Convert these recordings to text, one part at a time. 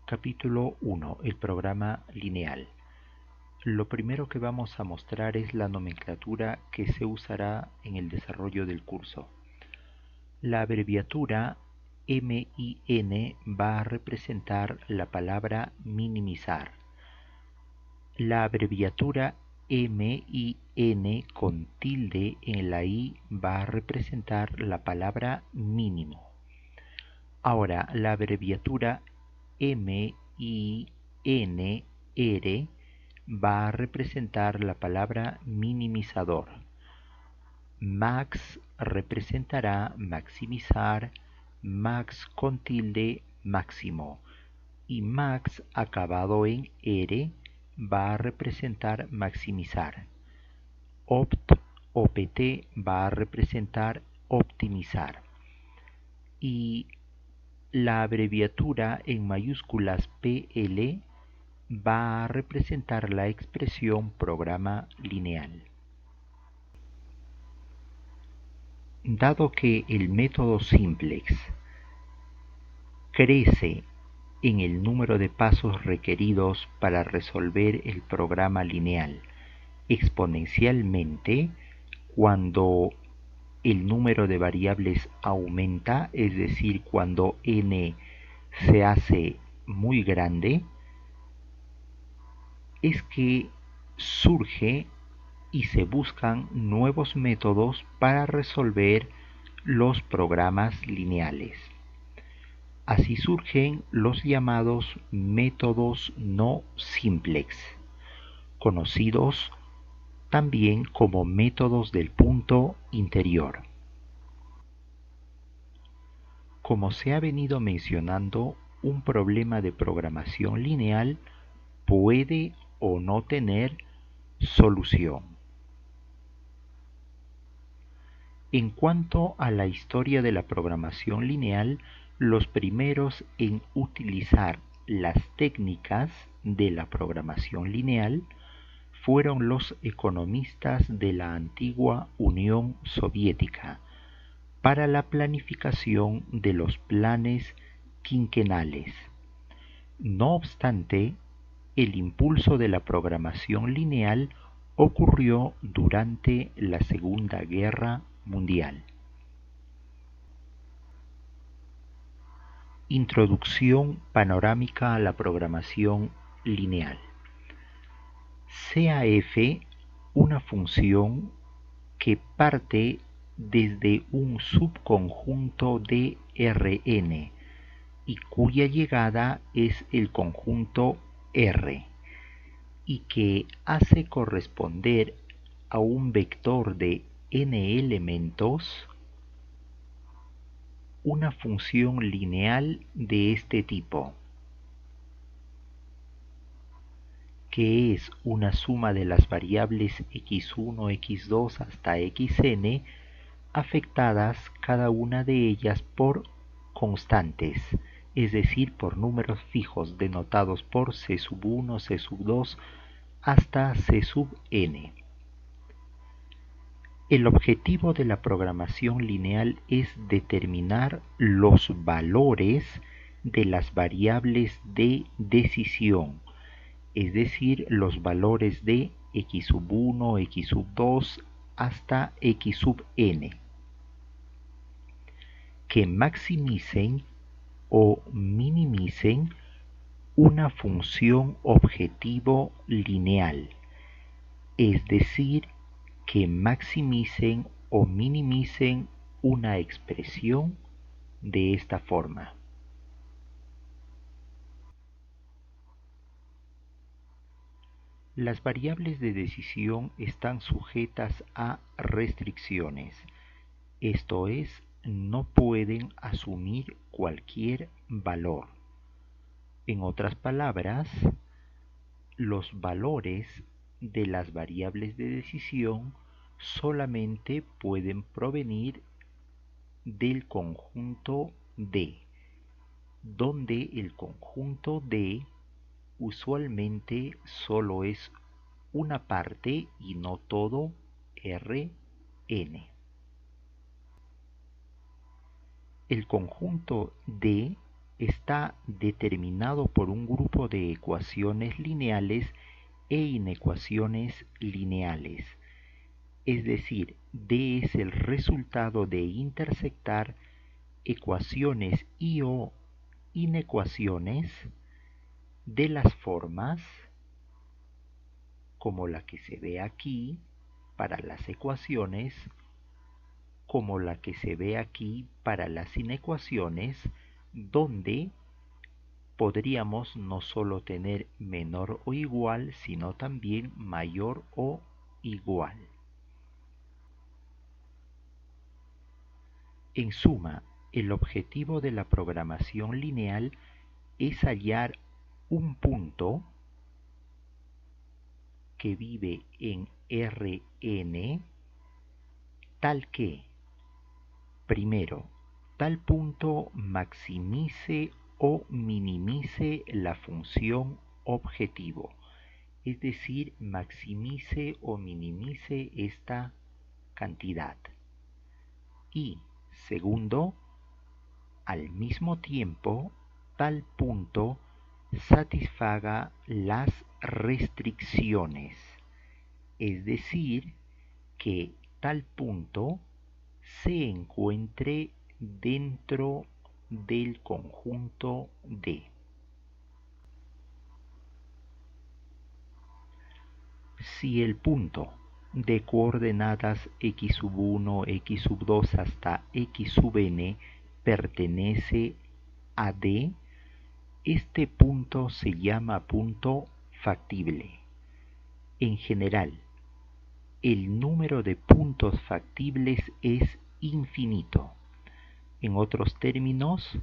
Capítulo 1. El programa lineal. Lo primero que vamos a mostrar es la nomenclatura que se usará en el desarrollo del curso. La abreviatura MIN va a representar la palabra minimizar. La abreviatura MIN con tilde en la I va a representar la palabra mínimo. Ahora, la abreviatura MINR va a representar la palabra minimizador. Max representará maximizar, max con tilde máximo, y max acabado en R va a representar maximizar. OPT va a representar optimizar. Y la abreviatura en mayúsculas PL va a representar la expresión programa lineal. Dado que el método simplex crece en el número de pasos requeridos para resolver el programa lineal exponencialmente, cuando el número de variables aumenta, es decir, cuando n se hace muy grande, es que surge y se buscan nuevos métodos para resolver los programas lineales. Así surgen los llamados métodos no simplex, conocidos también como métodos del punto interior. Como se ha venido mencionando, un problema de programación lineal puede o no tener solución. En cuanto a la historia de la programación lineal, los primeros en utilizar las técnicas de la programación lineal fueron los economistas de la antigua Unión Soviética para la planificación de los planes quinquenales. No obstante, el impulso de la programación lineal ocurrió durante la Segunda Guerra Mundial. Introducción panorámica a la programación lineal. CAF, una función que parte desde un subconjunto de Rn y cuya llegada es el conjunto R, y que hace corresponder a un vector de n elementos una función lineal de este tipo, que es una suma de las variables x1, x2 hasta xn, afectadas cada una de ellas por constantes, es decir, por números fijos denotados por c1, c2 hasta c(n). El objetivo de la programación lineal es determinar los valores de las variables de decisión, es decir, los valores de x1, x2 hasta xn, que maximicen o minimicen una función objetivo lineal, es decir, que maximicen o minimicen una expresión de esta forma. Las variables de decisión están sujetas a restricciones, esto es, no pueden asumir cualquier valor. En otras palabras, los valores de las variables de decisión solamente pueden provenir del conjunto D, donde el conjunto D usualmente solo es una parte y no todo Rn. El conjunto D está determinado por un grupo de ecuaciones lineales e inecuaciones lineales. Es decir, D es el resultado de intersectar ecuaciones y o inecuaciones de las formas como la que se ve aquí para las ecuaciones, como la que se ve aquí para las inecuaciones, donde podríamos no solo tener menor o igual, sino también mayor o igual. En suma, el objetivo de la programación lineal es hallar un punto que vive en Rn tal que, primero, tal punto maximice o minimice la función objetivo, es decir, maximice o minimice esta cantidad. Y segundo, al mismo tiempo, tal punto satisfaga las restricciones, es decir, que tal punto se encuentre dentro del conjunto D. Si el punto de coordenadas x1, x2 hasta xn pertenece a D, este punto se llama punto factible. En general, el número de puntos factibles es infinito. En otros términos,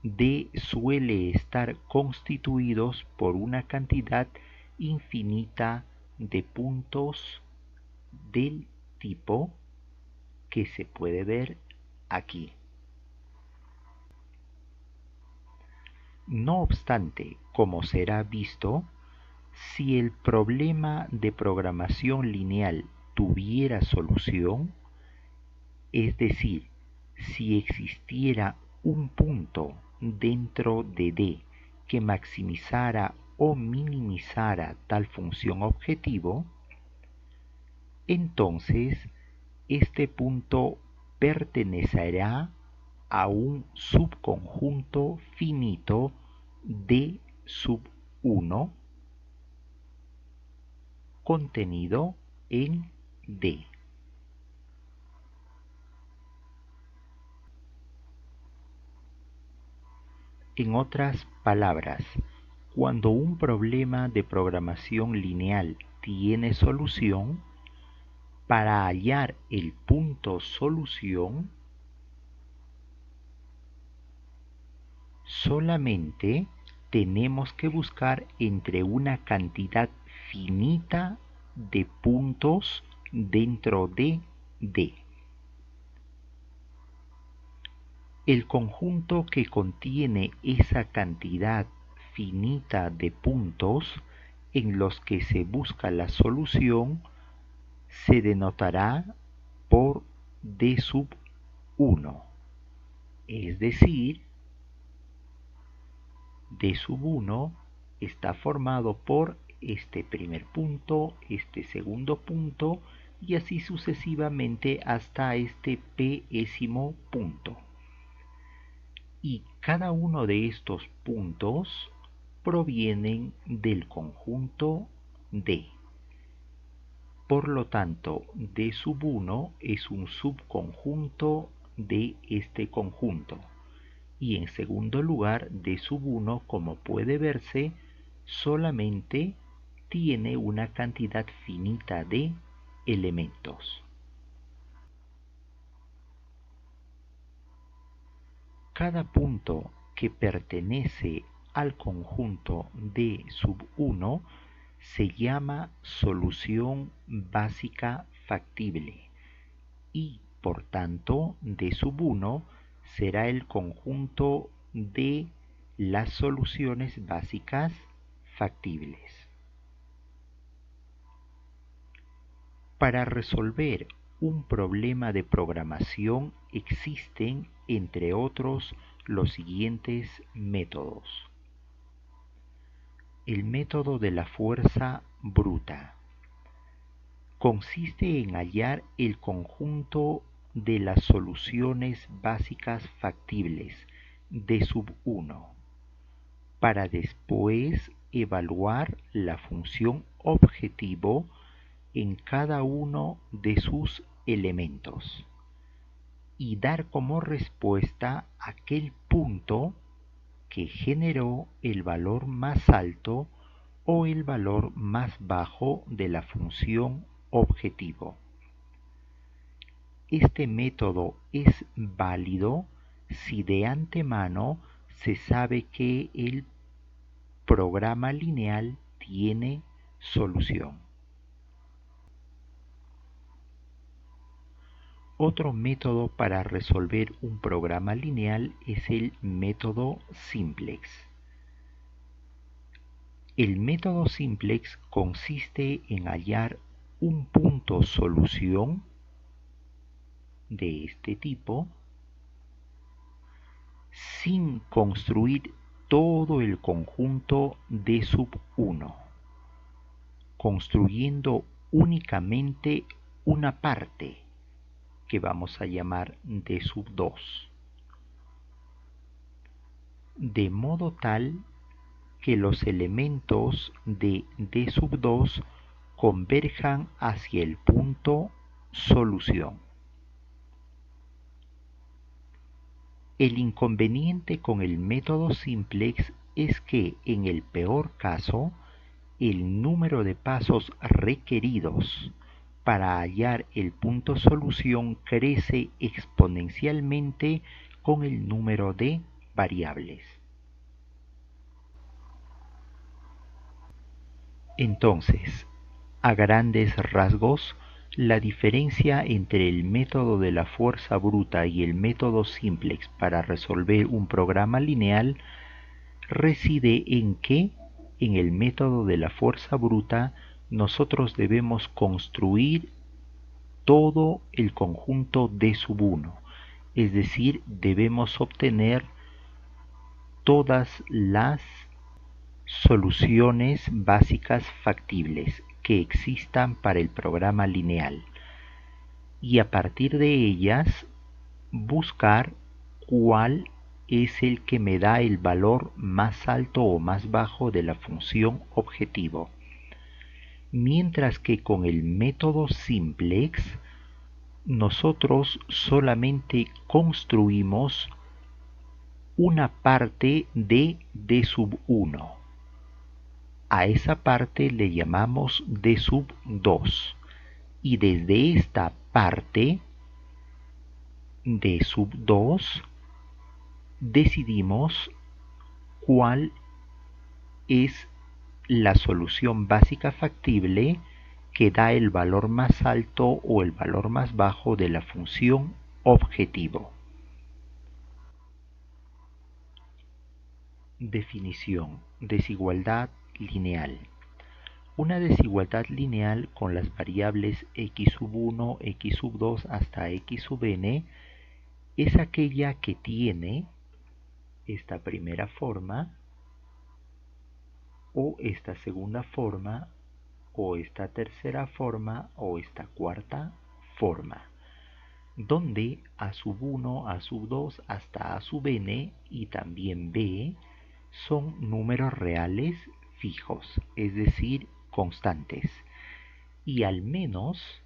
D suele estar constituidos por una cantidad infinita de puntos del tipo que se puede ver aquí. No obstante, como será visto, si el problema de programación lineal tuviera solución, es decir, si existiera un punto dentro de D que maximizara o minimizara tal función objetivo, entonces este punto pertenecerá a un subconjunto finito D sub 1 contenido en D. En otras palabras, cuando un problema de programación lineal tiene solución, para hallar el punto solución, solamente tenemos que buscar entre una cantidad finita de puntos dentro de D. El conjunto que contiene esa cantidad finita de puntos en los que se busca la solución se denotará por D sub 1, es decir, D sub 1 está formado por este primer punto, este segundo punto y así sucesivamente hasta este pésimo punto. Y cada uno de estos puntos provienen del conjunto D. Por lo tanto, D sub 1 es un subconjunto de este conjunto. Y en segundo lugar, D sub 1, como puede verse, solamente tiene una cantidad finita de elementos. Cada punto que pertenece al conjunto D sub 1 se llama solución básica factible y, por tanto, D sub 1 será el conjunto de las soluciones básicas factibles. Para resolver un problema de programación existen, entre otros, los siguientes métodos. El método de la fuerza bruta consiste en hallar el conjunto de las soluciones básicas factibles D sub 1 para después evaluar la función objetivo en cada uno de sus elementos y dar como respuesta aquel punto que generó el valor más alto o el valor más bajo de la función objetivo. Este método es válido si de antemano se sabe que el programa lineal tiene solución. Otro método para resolver un programa lineal es el método simplex. El método simplex consiste en hallar un punto solución de este tipo sin construir todo el conjunto D sub 1, construyendo únicamente una parte que vamos a llamar D sub 2, de modo tal que los elementos de D sub 2 converjan hacia el punto solución. El inconveniente con el método simplex es que en el peor caso, el número de pasos requeridos para hallar el punto solución crece exponencialmente con el número de variables. Entonces, a grandes rasgos, la diferencia entre el método de la fuerza bruta y el método simplex para resolver un programa lineal reside en que, en el método de la fuerza bruta, nosotros debemos construir todo el conjunto D sub 1, es decir, debemos obtener todas las soluciones básicas factibles que existan para el programa lineal y a partir de ellas buscar cuál es el que me da el valor más alto o más bajo de la función objetivo. Mientras que con el método simplex nosotros solamente construimos una parte de D sub 1. A esa parte le llamamos D sub 2 y desde esta parte D sub 2 decidimos cuál es la solución básica factible que da el valor más alto o el valor más bajo de la función objetivo. Definición: desigualdad lineal. Una desigualdad lineal con las variables x sub 1, x sub 2 hasta x sub n es aquella que tiene esta primera forma o esta segunda forma o esta tercera forma o esta cuarta forma, donde a sub 1, a sub 2 hasta a sub n y también b son números reales fijos, es decir, constantes, y al menos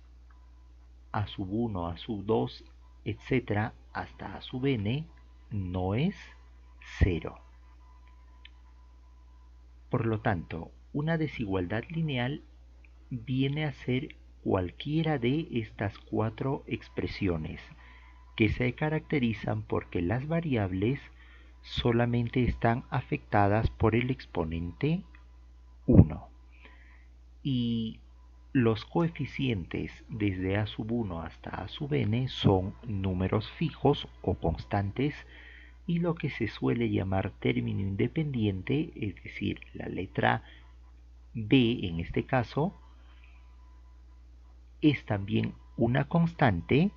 a sub 1, a sub 2, etc. hasta a sub n no es 0. Por lo tanto, una desigualdad lineal viene a ser cualquiera de estas cuatro expresiones que se caracterizan porque las variables solamente están afectadas por el exponente 1 y los coeficientes desde a sub 1 hasta a sub n son números fijos o constantes y lo que se suele llamar término independiente, es decir, la letra b en este caso, es también una constante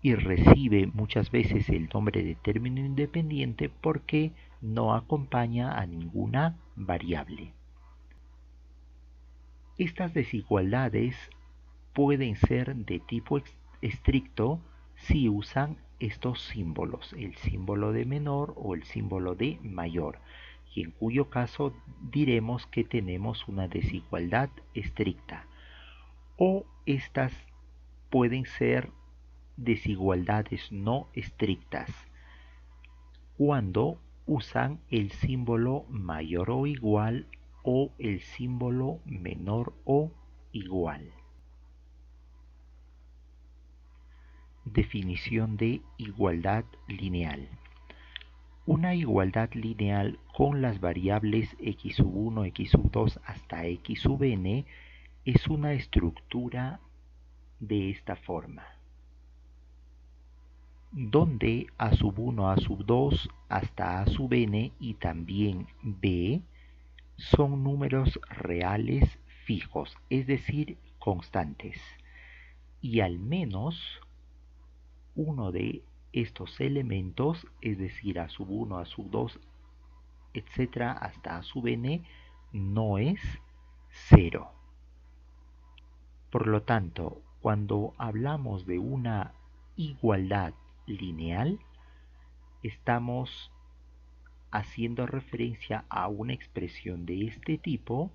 y recibe muchas veces el nombre de término independiente porque no acompaña a ninguna variable. Estas desigualdades pueden ser de tipo estricto si usan estos símbolos, el símbolo de menor o el símbolo de mayor, y en cuyo caso diremos que tenemos una desigualdad estricta. O estas pueden ser desigualdades no estrictas cuando usan el símbolo mayor o igual o el símbolo menor o igual. Definición de igualdad lineal. Una igualdad lineal con las variables x sub 1, x sub 2 hasta x sub n es una estructura de esta forma, donde a sub 1, a sub 2 hasta a sub n y también b son números reales fijos, es decir, constantes, y al menos uno de estos elementos, es decir, a sub 1, a sub 2, etcétera, hasta a sub n, no es 0. Por lo tanto, cuando hablamos de una igualdad lineal, estamos haciendo referencia a una expresión de este tipo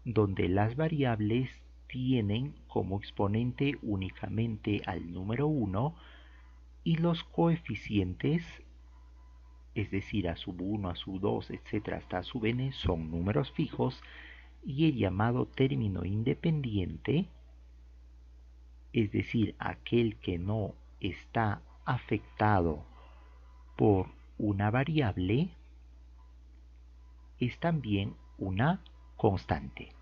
donde las variables tienen como exponente únicamente al número 1 y los coeficientes, es decir, a sub 1, a sub 2, etcétera, hasta a sub n, son números fijos, y el llamado término independiente, es decir, aquel que no está afectado por una variable, es también una constante.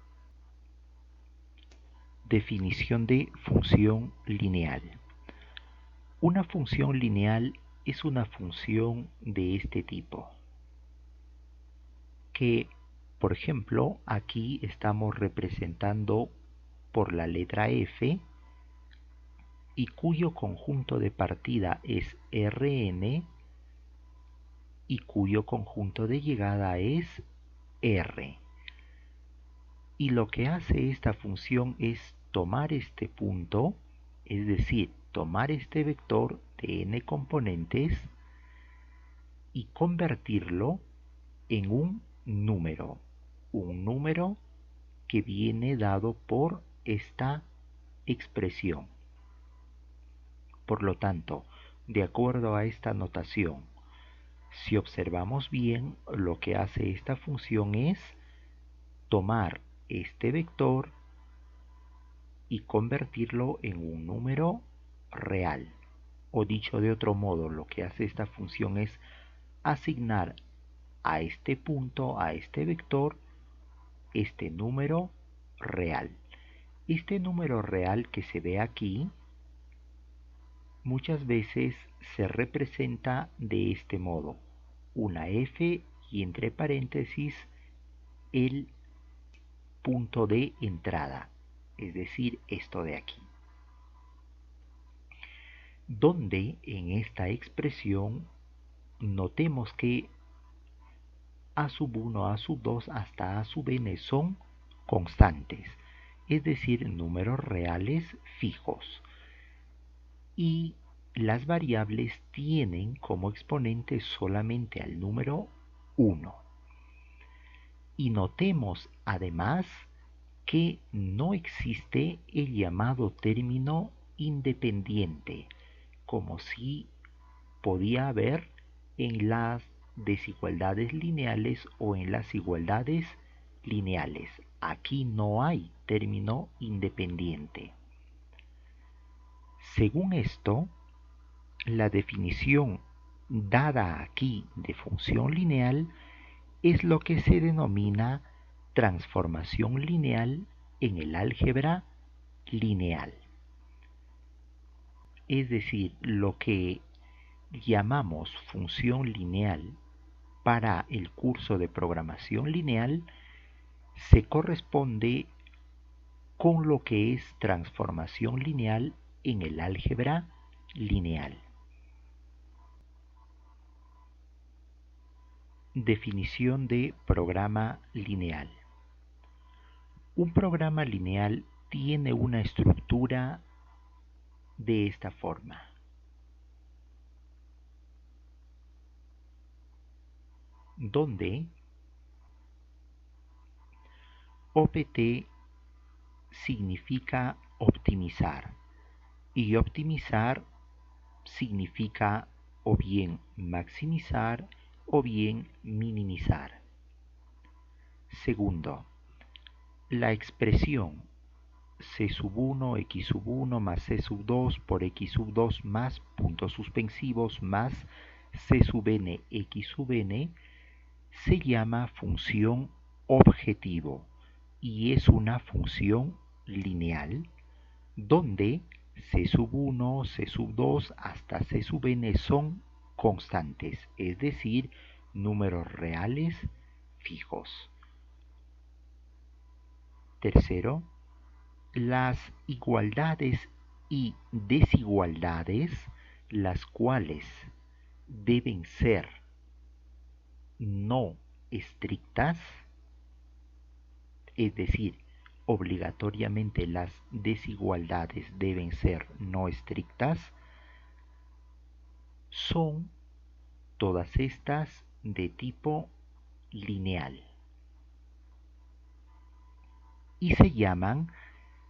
Definición de función lineal. Una función lineal es una función de este tipo, que, por ejemplo, aquí estamos representando por la letra f y cuyo conjunto de partida es Rn y cuyo conjunto de llegada es R. Y lo que hace esta función es tomar este punto, es decir, tomar este vector de n componentes y convertirlo en un número que viene dado por esta expresión. Por lo tanto, de acuerdo a esta notación, si observamos bien, lo que hace esta función es tomar este vector y convertirlo en un número real. O dicho de otro modo, lo que hace esta función es asignar a este punto, a este vector, este número real. Este número real que se ve aquí muchas veces se representa de este modo: una f y entre paréntesis el punto de entrada, es decir, esto de aquí, donde en esta expresión notemos que a sub 1, a sub 2 hasta a sub n son constantes, es decir, números reales fijos, y las variables tienen como exponente solamente al número 1. Y notemos además que no existe el llamado término independiente, como si podía haber en las desigualdades lineales o en las igualdades lineales. Aquí no hay término independiente. Según esto, la definición dada aquí de función lineal es lo que se denomina transformación lineal en el álgebra lineal. Es decir, lo que llamamos función lineal para el curso de programación lineal se corresponde con lo que es transformación lineal en el álgebra lineal. Definición de programa lineal. Un programa lineal tiene una estructura de esta forma. Donde OPT significa optimizar y optimizar significa o bien maximizar o bien minimizar. Segundo, la expresión c sub 1 x sub 1 más c sub 2 por x sub 2 más puntos suspensivos más c sub n x sub n se llama función objetivo y es una función lineal donde c sub 1, c sub 2 hasta c sub n son constantes, es decir, números reales fijos. Tercero, las igualdades y desigualdades, las cuales deben ser no estrictas, es decir, obligatoriamente las desigualdades deben ser no estrictas, son todas estas de tipo lineal y se llaman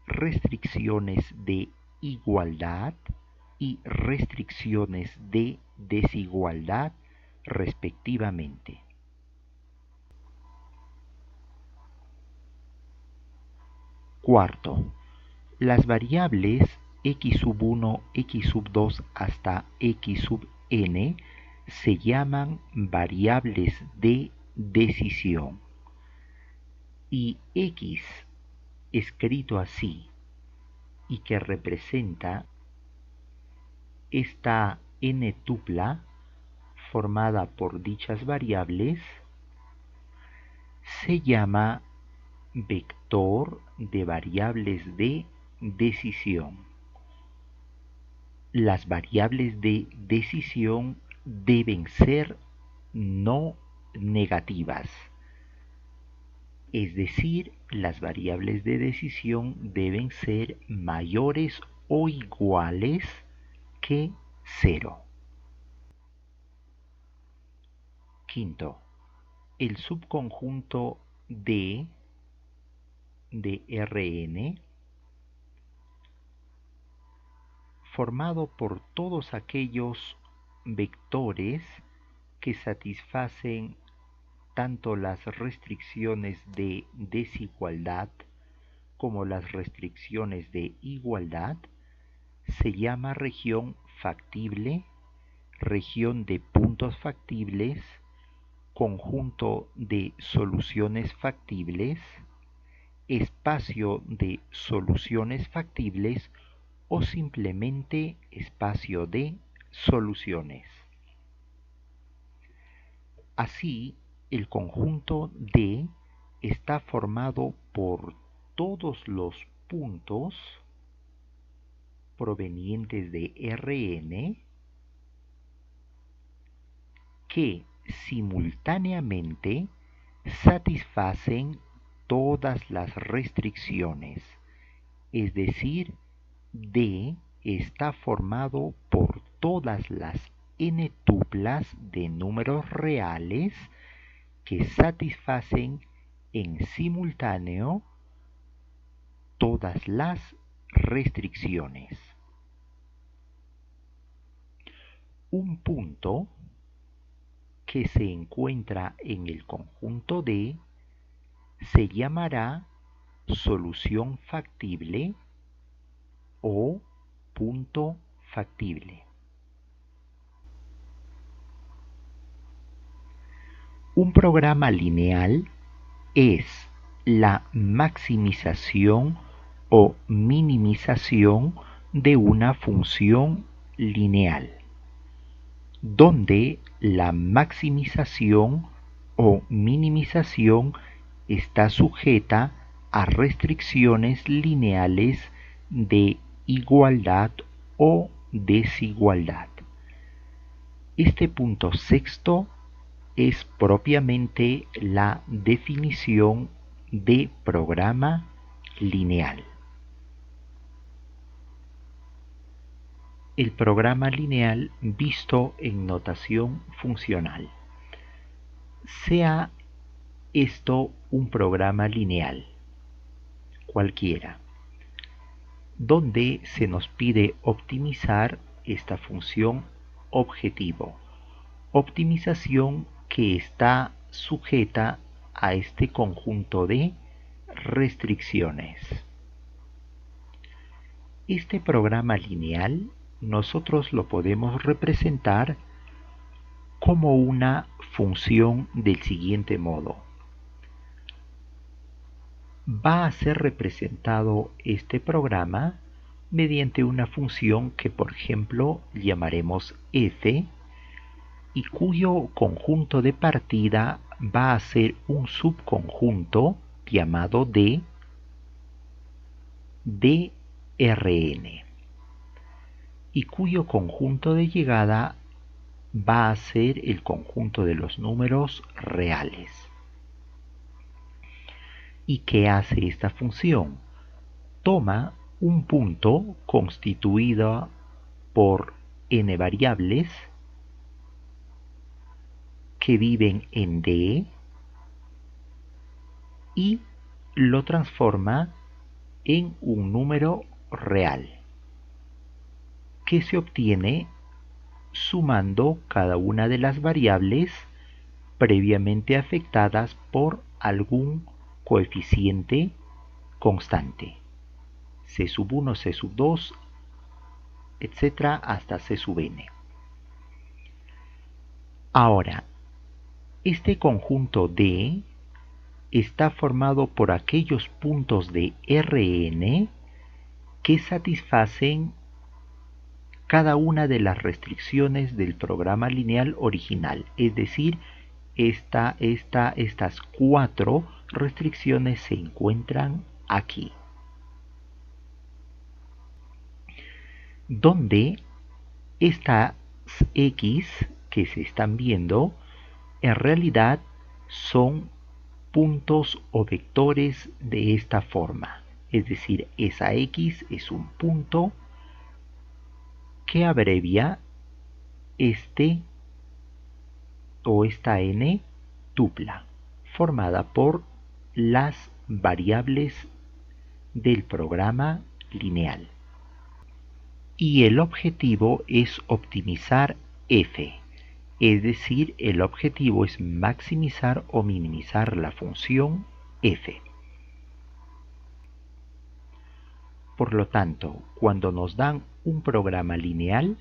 restricciones de igualdad y restricciones de desigualdad respectivamente. Cuarto, las variables x sub 1, x sub 2 hasta x sub n se llaman variables de decisión y x escrito así y que representa esta n tupla formada por dichas variables se llama vector de variables de decisión. Las variables de decisión deben ser no negativas, es decir, las variables de decisión deben ser mayores o iguales que 0. Quinto, el subconjunto D de Rn formado por todos aquellos vectores que satisfacen tanto las restricciones de desigualdad como las restricciones de igualdad, se llama región factible, región de puntos factibles, conjunto de soluciones factibles, espacio de soluciones factibles o simplemente espacio de soluciones. Así, el conjunto D está formado por todos los puntos provenientes de Rn que simultáneamente satisfacen todas las restricciones, es decir, D está formado por todas las n tuplas de números reales que satisfacen en simultáneo todas las restricciones. Un punto que se encuentra en el conjunto D se llamará solución factible o punto factible. Un programa lineal es la maximización o minimización de una función lineal, donde la maximización o minimización está sujeta a restricciones lineales de igualdad o desigualdad. Este punto sexto es propiamente la definición de programa lineal. El programa lineal visto en notación funcional. Sea esto un programa lineal, cualquiera, donde se nos pide optimizar esta función objetivo. Optimización que está sujeta a este conjunto de restricciones. Este programa lineal nosotros lo podemos representar como una función del siguiente modo. Va a ser representado este programa mediante una función que, por ejemplo, llamaremos f y cuyo conjunto de partida va a ser un subconjunto llamado Rn y cuyo conjunto de llegada va a ser el conjunto de los números reales. ¿Y qué hace esta función? Toma un punto constituido por n variables que viven en D y lo transforma en un número real que se obtiene sumando cada una de las variables previamente afectadas por algún coeficiente constante, C sub 1, C sub 2, etc. hasta C sub n. Ahora, este conjunto D está formado por aquellos puntos de Rn que satisfacen cada una de las restricciones del programa lineal original, es decir, estas 4 restricciones se encuentran aquí, donde estas x que se están viendo en realidad son puntos o vectores de esta forma, es decir, esa x es un punto que abrevia este o esta n tupla formada por las variables del programa lineal. Y el objetivo es optimizar f, es decir, el objetivo es maximizar o minimizar la función f. Por lo tanto, cuando nos dan un programa lineal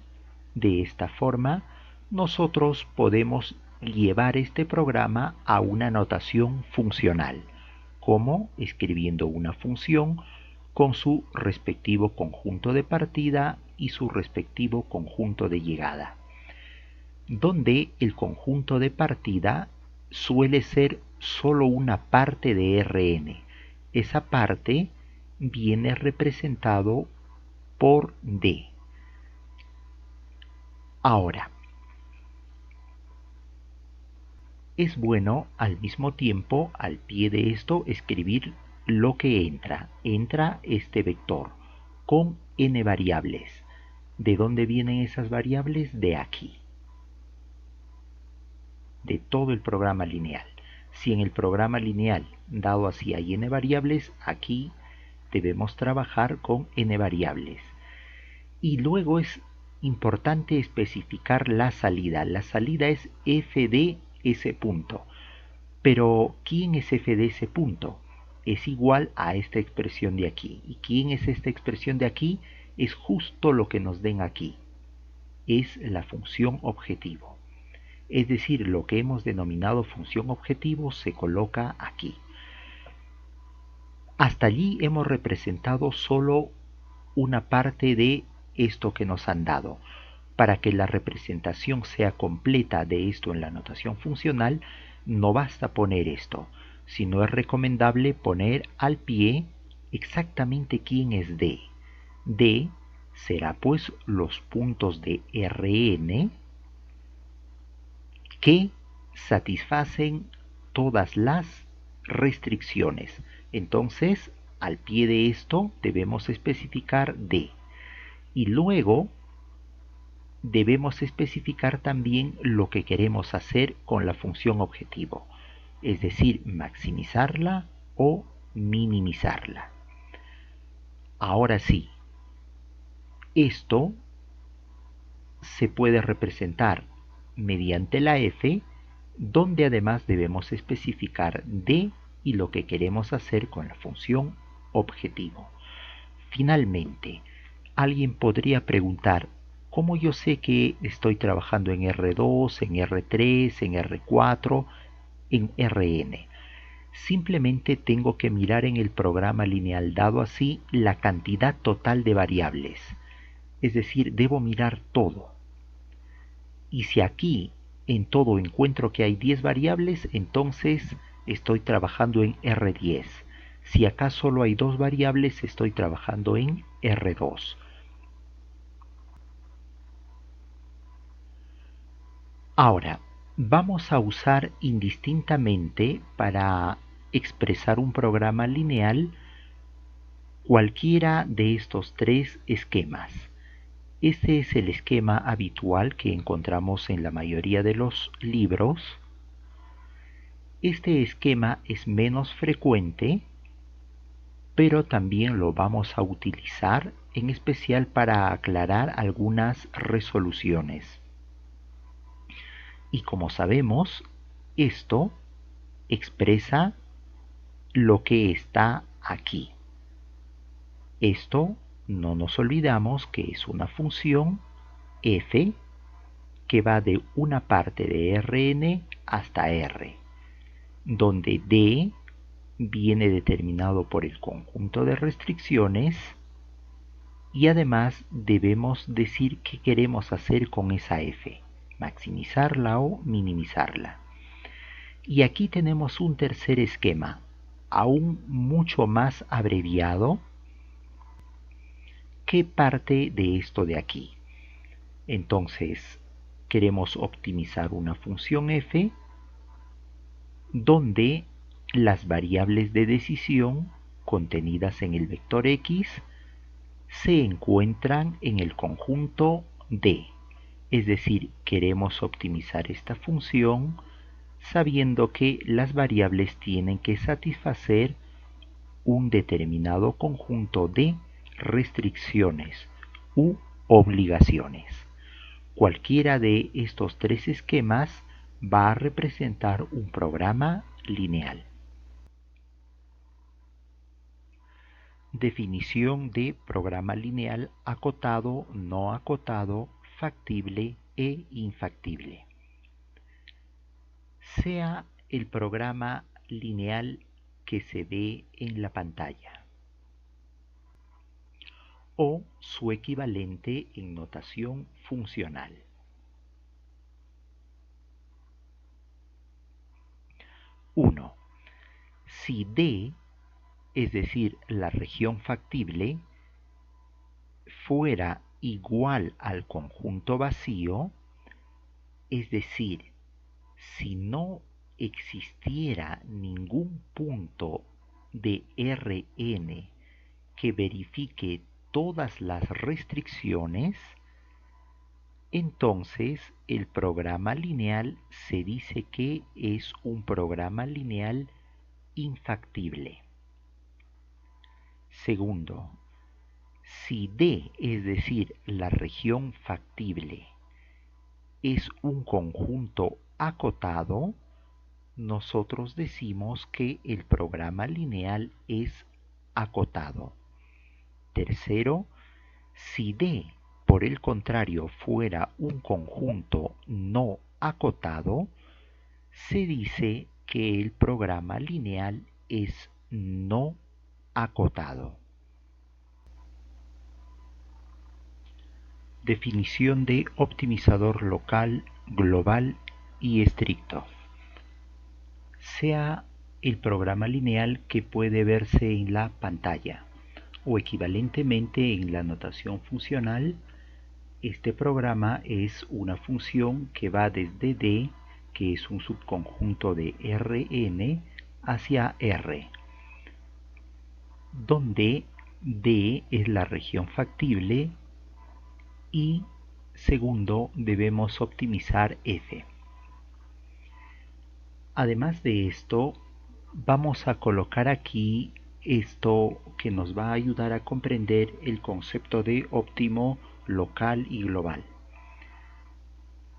de esta forma, nosotros podemos llevar este programa a una notación funcional, como escribiendo una función con su respectivo conjunto de partida y su respectivo conjunto de llegada, donde el conjunto de partida suele ser solo una parte de Rn. Esa parte viene representado por D. Ahora, es bueno al mismo tiempo, al pie de esto, escribir lo que entra. Entra este vector con n variables. ¿De dónde vienen esas variables? De aquí, de todo el programa lineal. Si en el programa lineal dado así hay n variables, aquí debemos trabajar con n variables. Y luego es importante especificar la salida. La salida es f de ese punto. Pero ¿quién es f de ese punto? Es igual a esta expresión de aquí. ¿Y quién es esta expresión de aquí? Es justo lo que nos den aquí. Es la función objetivo. Es decir, lo que hemos denominado función objetivo se coloca aquí. Hasta allí hemos representado solo una parte de esto que nos han dado. Para que la representación sea completa de esto en la notación funcional, no basta poner esto, sino es recomendable poner al pie exactamente quién es D. D será pues los puntos de Rn que satisfacen todas las restricciones. Entonces, al pie de esto debemos especificar D. Y luego debemos especificar también lo que queremos hacer con la función objetivo, es decir, maximizarla o minimizarla. Ahora sí, esto se puede representar mediante la f, donde además debemos especificar d y lo que queremos hacer con la función objetivo. Finalmente, alguien podría preguntar, ¿cómo yo sé que estoy trabajando en R2, en R3, en R4, en Rn? Simplemente tengo que mirar en el programa lineal dado así la cantidad total de variables. Es decir, debo mirar todo. Y si aquí en todo encuentro que hay 10 variables, entonces estoy trabajando en R10. Si acá solo hay 2 variables, estoy trabajando en R2. Ahora, vamos a usar indistintamente para expresar un programa lineal cualquiera de estos tres esquemas. Este es el esquema habitual que encontramos en la mayoría de los libros. Este esquema es menos frecuente, pero también lo vamos a utilizar en especial para aclarar algunas resoluciones. Y como sabemos, esto expresa lo que está aquí. Esto no nos olvidamos que es una función f que va de una parte de Rn hasta R, donde D viene determinado por el conjunto de restricciones y además debemos decir qué queremos hacer con esa f, maximizarla o minimizarla. Y aquí tenemos un tercer esquema, aún mucho más abreviado, que parte de esto de aquí. Entonces, queremos optimizar una función f donde las variables de decisión contenidas en el vector x se encuentran en el conjunto D. Es decir, queremos optimizar esta función sabiendo que las variables tienen que satisfacer un determinado conjunto de restricciones u obligaciones. Cualquiera de estos tres esquemas va a representar un programa lineal. Definición de programa lineal acotado, no acotado, factible e infactible. Sea el programa lineal que se ve en la pantalla o su equivalente en notación funcional. 1. Si D, es decir, la región factible, fuera igual al conjunto vacío, es decir, si no existiera ningún punto de Rn que verifique todas las restricciones, entonces el programa lineal se dice que es un programa lineal infactible. Segundo, si D, es decir, la región factible, es un conjunto acotado, nosotros decimos que el programa lineal es acotado. Tercero, si D, por el contrario, fuera un conjunto no acotado, se dice que el programa lineal es no acotado. Definición de optimizador local, global y estricto. Sea el programa lineal que puede verse en la pantalla o equivalentemente en la notación funcional, este programa es una función que va desde D, que es un subconjunto de Rn, hacia R, donde D es la región factible y segundo debemos optimizar F. Además de esto, vamos a colocar aquí esto que nos va a ayudar a comprender el concepto de óptimo, local y global.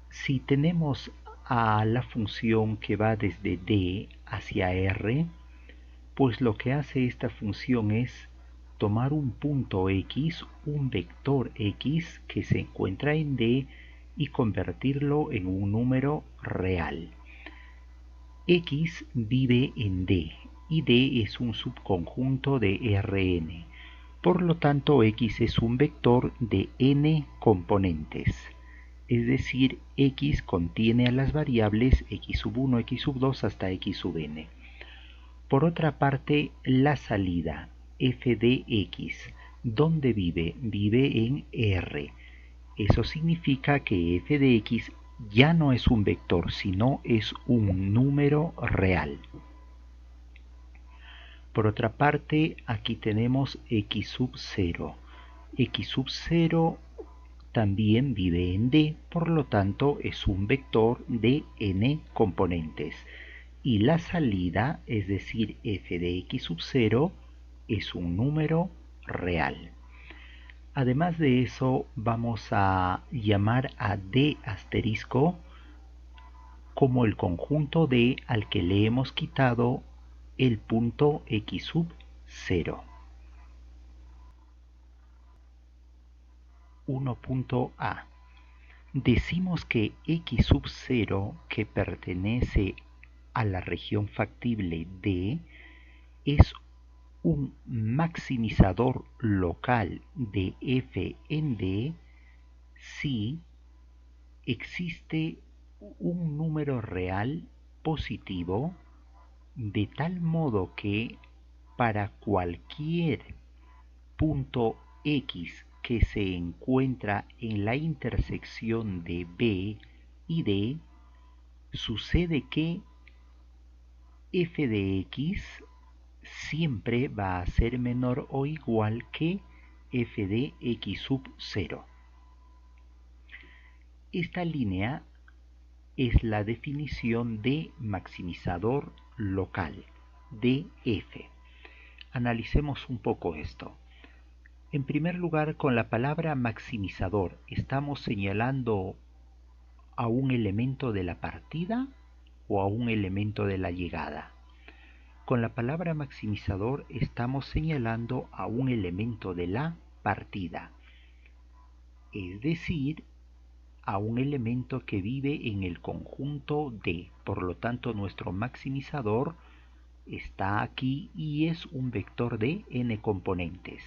Si tenemos a la función que va desde D hacia R, pues lo que hace esta función es tomar un punto X, un vector X que se encuentra en D y convertirlo en un número real. X vive en D y D es un subconjunto de Rn. Por lo tanto, X es un vector de n componentes. Es decir, X contiene a las variables x1, x2 hasta xn. Por otra parte, la salida f de x, ¿dónde vive? Vive en R. Eso significa que f de x ya no es un vector, sino es un número real. Por otra parte, aquí tenemos x sub 0. X sub 0 también vive en D, por lo tanto es un vector de n componentes. Y la salida, es decir, f de x sub 0, es un número real. Además de eso, vamos a llamar a D asterisco como el conjunto D al que le hemos quitado el punto x sub 0. 1.a. Decimos que x sub 0, que pertenece a la región factible D, es un maximizador local de f en D si existe un número real positivo de tal modo que para cualquier punto X que se encuentra en la intersección de B y D, sucede que f de x siempre va a ser menor o igual que f de x sub 0. Esta línea es la definición de maximizador local de f. Analicemos un poco esto. En primer lugar, con la palabra maximizador, ¿estamos señalando a un elemento de la partida o a un elemento de la llegada? Con la palabra maximizador estamos señalando a un elemento de la partida, es decir, a un elemento que vive en el conjunto D. Por lo tanto, nuestro maximizador está aquí y es un vector de n componentes.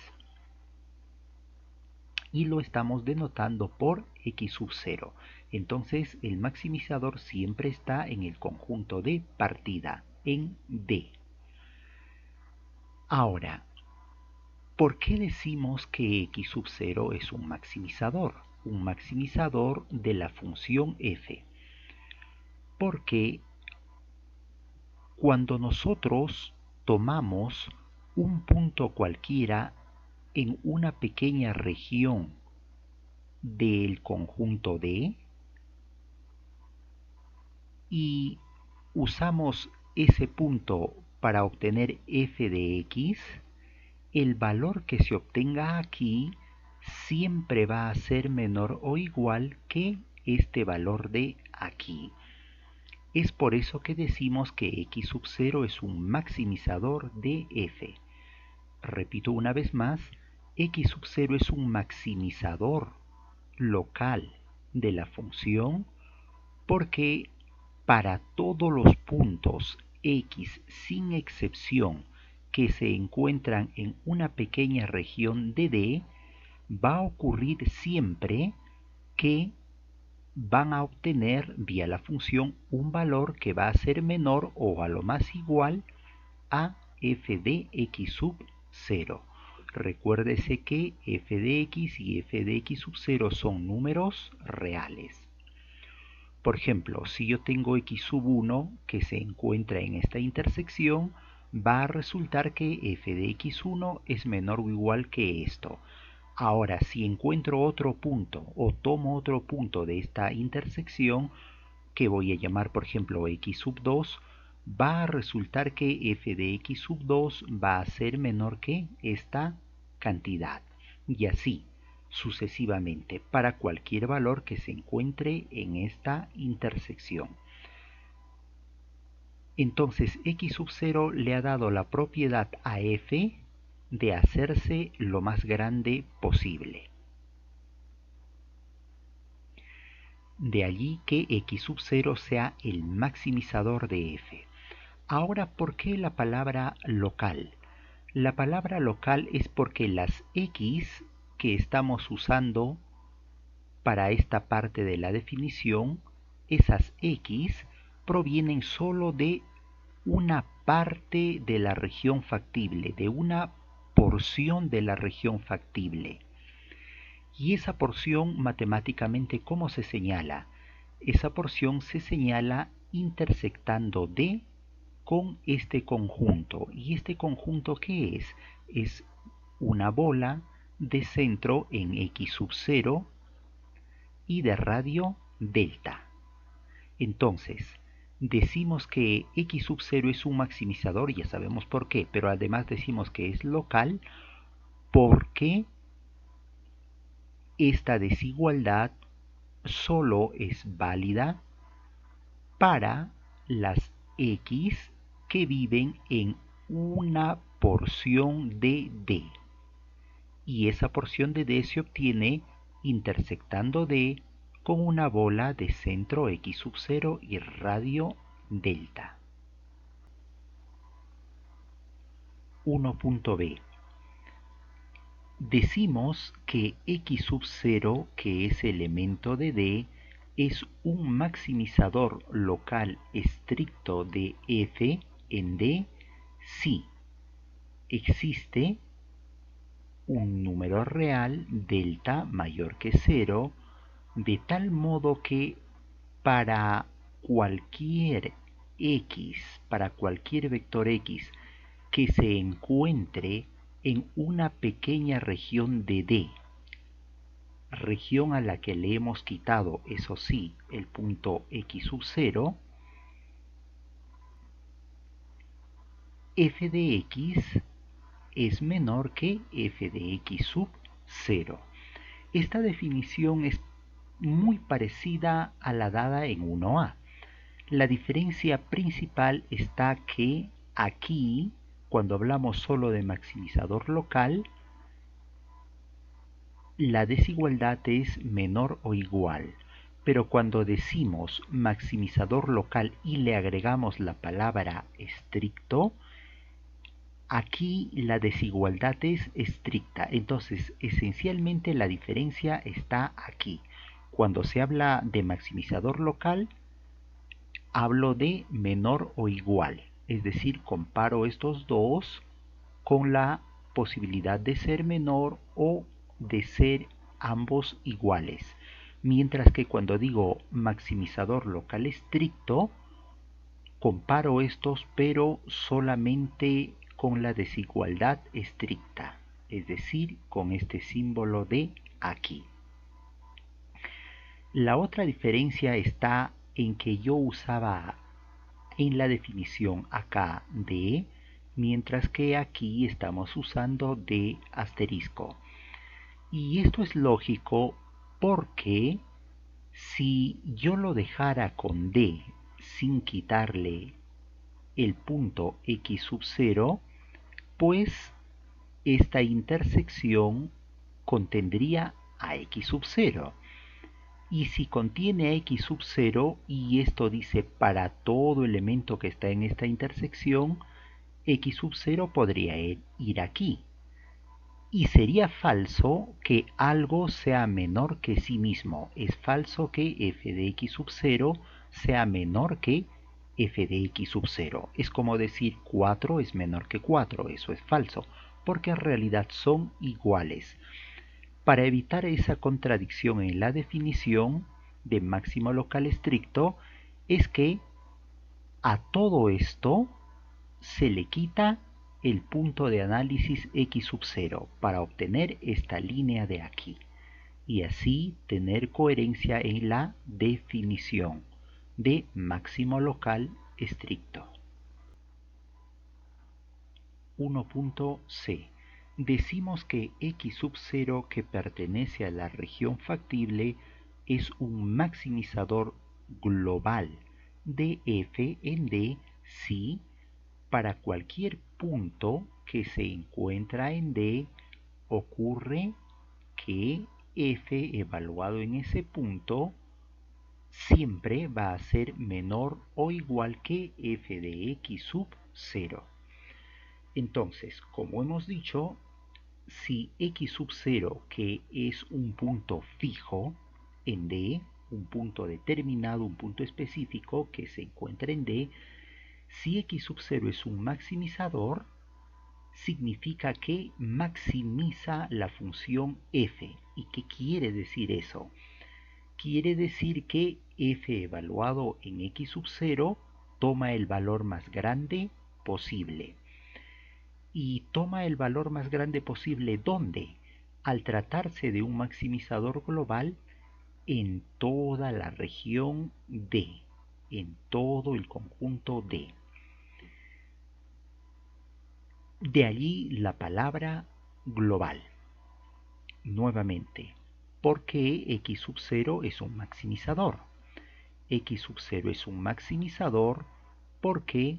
Y lo estamos denotando por x sub 0. Entonces, el maximizador siempre está en el conjunto de partida, en D. Ahora, ¿por qué decimos que x sub 0 es un maximizador? Un maximizador de la función f. Porque cuando nosotros tomamos un punto cualquiera en una pequeña región del conjunto D y usamos ese punto para obtener f de x, el valor que se obtenga aquí siempre va a ser menor o igual que este valor de aquí. Es por eso que decimos que x sub 0 es un maximizador de f. Repito una vez más, x sub 0 es un maximizador local de la función porque para todos los puntos x sin excepción que se encuentran en una pequeña región de D, va a ocurrir siempre que van a obtener vía la función un valor que va a ser menor o a lo más igual a f de x sub 0. Recuérdese que f de x y f de x sub 0 son números reales. Por ejemplo, si yo tengo x sub 1 que se encuentra en esta intersección, va a resultar que f de x1 es menor o igual que esto. Ahora, si encuentro otro punto o tomo otro punto de esta intersección, que voy a llamar por ejemplo x sub 2, va a resultar que f de x sub 2 va a ser menor que esta cantidad. Y así sucesivamente para cualquier valor que se encuentre en esta intersección. Entonces x sub 0 le ha dado la propiedad a f de hacerse lo más grande posible. De allí que x sub 0 sea el maximizador de f. Ahora, ¿por qué la palabra local? La palabra local es porque las x que estamos usando para esta parte de la definición, esas x provienen solo de una parte de la región factible, de una porción de la región factible. Y esa porción matemáticamente, ¿cómo se señala? Esa porción se señala intersectando D con este conjunto. ¿Y este conjunto qué es? Es una bola de centro en x sub 0 y de radio delta. Entonces, decimos que x sub 0 es un maximizador, ya sabemos por qué, pero además decimos que es local porque esta desigualdad solo es válida para las x que viven en una porción de D. Y esa porción de D se obtiene intersectando D con una bola de centro x sub 0 y radio delta. 1.b. Decimos que x sub 0, que es elemento de D, es un maximizador local estricto de f en D si existe un número real delta mayor que 0, de tal modo que para cualquier x, para cualquier vector x que se encuentre en una pequeña región de D, región a la que le hemos quitado, eso sí, el punto x sub 0, f de x es menor que f de x sub 0. Esta definición es muy parecida a la dada en 1a. La diferencia principal está que aquí, cuando hablamos solo de maximizador local, la desigualdad es menor o igual. Pero cuando decimos maximizador local y le agregamos la palabra estricto, aquí la desigualdad es estricta. Entonces, esencialmente la diferencia está aquí. Cuando se habla de maximizador local, hablo de menor o igual. Es decir, comparo estos dos con la posibilidad de ser menor o de ser ambos iguales. Mientras que cuando digo maximizador local estricto, comparo estos pero solamente con la desigualdad estricta, es decir, con este símbolo de aquí. La otra diferencia está en que yo usaba en la definición acá de, mientras que aquí estamos usando de asterisco. Y esto es lógico porque si yo lo dejara con D sin quitarle el punto x sub 0, pues esta intersección contendría a x sub 0. Y si contiene a x sub 0, y esto dice para todo elemento que está en esta intersección, x sub 0 podría ir aquí. Y sería falso que algo sea menor que sí mismo. Es falso que f de x sub 0 sea menor que f de x sub 0. Es como decir 4 es menor que 4. Eso es falso. porque en realidad son iguales. Para evitar esa contradicción en la definición de máximo local estricto, es que a todo esto se le quita el punto de análisis x sub 0 para obtener esta línea de aquí y así tener coherencia en la definición de máximo local estricto. 1.c. Decimos que x sub 0 que pertenece a la región factible es un maximizador global de f en d si para cualquier punto que se encuentra en D ocurre que f evaluado en ese punto siempre va a ser menor o igual que f de x sub 0. Entonces, como hemos dicho, si x sub 0, que es un punto fijo en D, un punto determinado, un punto específico que se encuentra en D, si x sub 0 es un maximizador, significa que maximiza la función f. ¿Y qué quiere decir eso? Quiere decir que f evaluado en x sub 0 toma el valor más grande posible. ¿Y toma el valor más grande posible dónde? Al tratarse de un maximizador global en toda la región D, en todo el conjunto D. De allí la palabra global. Nuevamente, ¿por qué x sub 0 es un maximizador? X sub 0 es un maximizador porque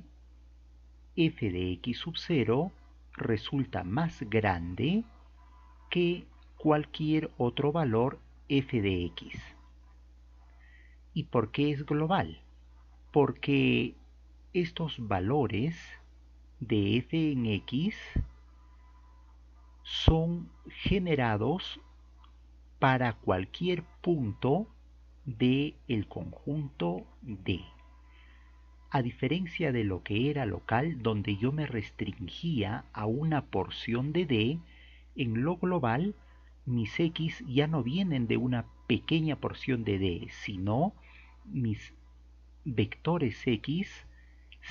f de x sub 0 resulta más grande que cualquier otro valor f de x. ¿Y por qué es global? Porque estos valores de f en x son generados para cualquier punto del conjunto D. A diferencia de lo que era local, donde yo me restringía a una porción de D, en lo global mis X ya no vienen de una pequeña porción de D, sino mis vectores X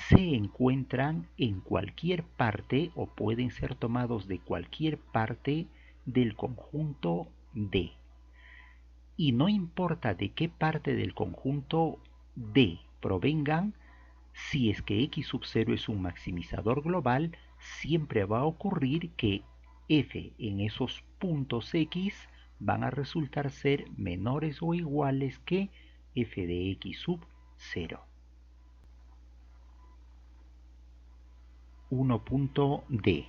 se encuentran en cualquier parte o pueden ser tomados de cualquier parte del conjunto D. Y no importa de qué parte del conjunto D provengan, si es que x sub 0 es un maximizador global, siempre va a ocurrir que f en esos puntos x van a resultar ser menores o iguales que f de x sub 0. 1.d.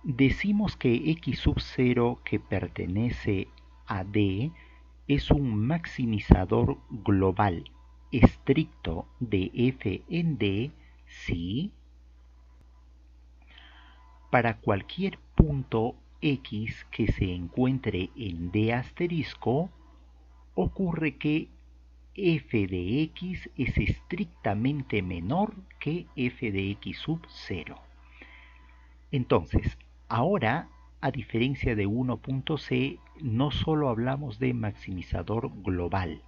Decimos que x sub 0 que pertenece a D es un maximizador global estricto de f en D si para cualquier punto x que se encuentre en D asterisco ocurre que f de x es estrictamente menor que f de x sub 0. Entonces, ahora, a diferencia de 1.c, no solo hablamos de maximizador global,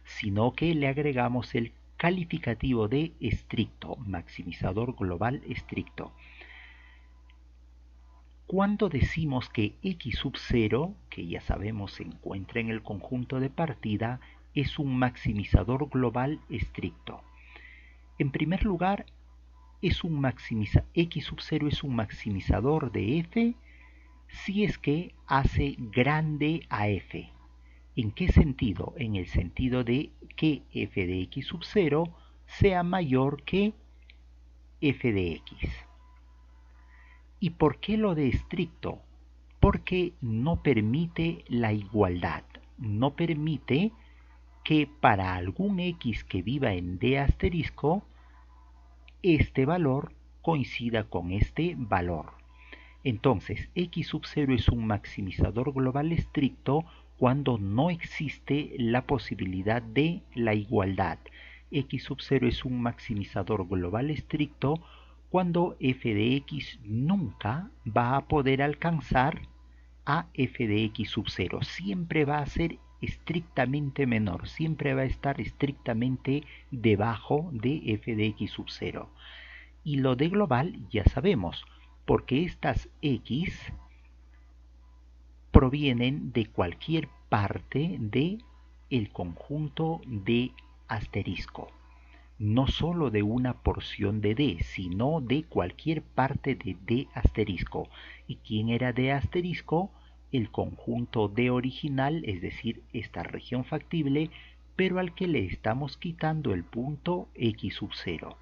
sino que le agregamos el calificativo de estricto, maximizador global estricto. Cuando decimos que x sub 0, que ya sabemos se encuentra en el conjunto de partida, es un maximizador global estricto. En primer lugar, x sub 0 es un maximizador de f si es que hace grande a f. ¿En qué sentido? En el sentido de que f de x sub 0 sea mayor que f de x. ¿Y por qué lo de estricto? Porque no permite la igualdad, no permite que para algún x que viva en D asterisco, este valor coincida con este valor. Entonces, x sub 0 es un maximizador global estricto cuando no existe la posibilidad de la igualdad. X sub 0 es un maximizador global estricto cuando f de x nunca va a poder alcanzar a f de x sub 0. Siempre va a ser estrictamente menor, siempre va a estar estrictamente debajo de f de x sub 0. Y lo de global ya sabemos, porque estas x provienen de cualquier parte de el conjunto de asterisco. No solo de una porción de D, sino de cualquier parte de D asterisco. ¿Y quién era D asterisco? El conjunto D original, es decir, esta región factible, pero al que le estamos quitando el punto x sub 0.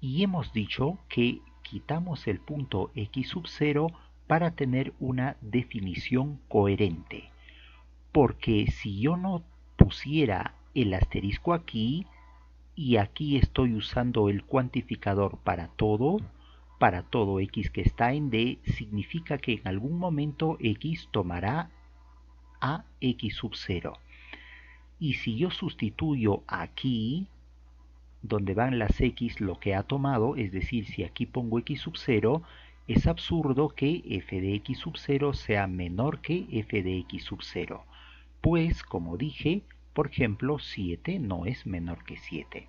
Y hemos dicho que quitamos el punto x sub 0 para tener una definición coherente. Porque si yo no pusiera el asterisco aquí, y aquí estoy usando el cuantificador para todo x que está en D, significa que en algún momento x tomará a x sub 0. Y si yo sustituyo aquí, donde van las x lo que ha tomado, es decir, si aquí pongo x sub 0, es absurdo que f de x sub 0 sea menor que f de x sub 0. Pues, como dije, por ejemplo, 7 no es menor que 7.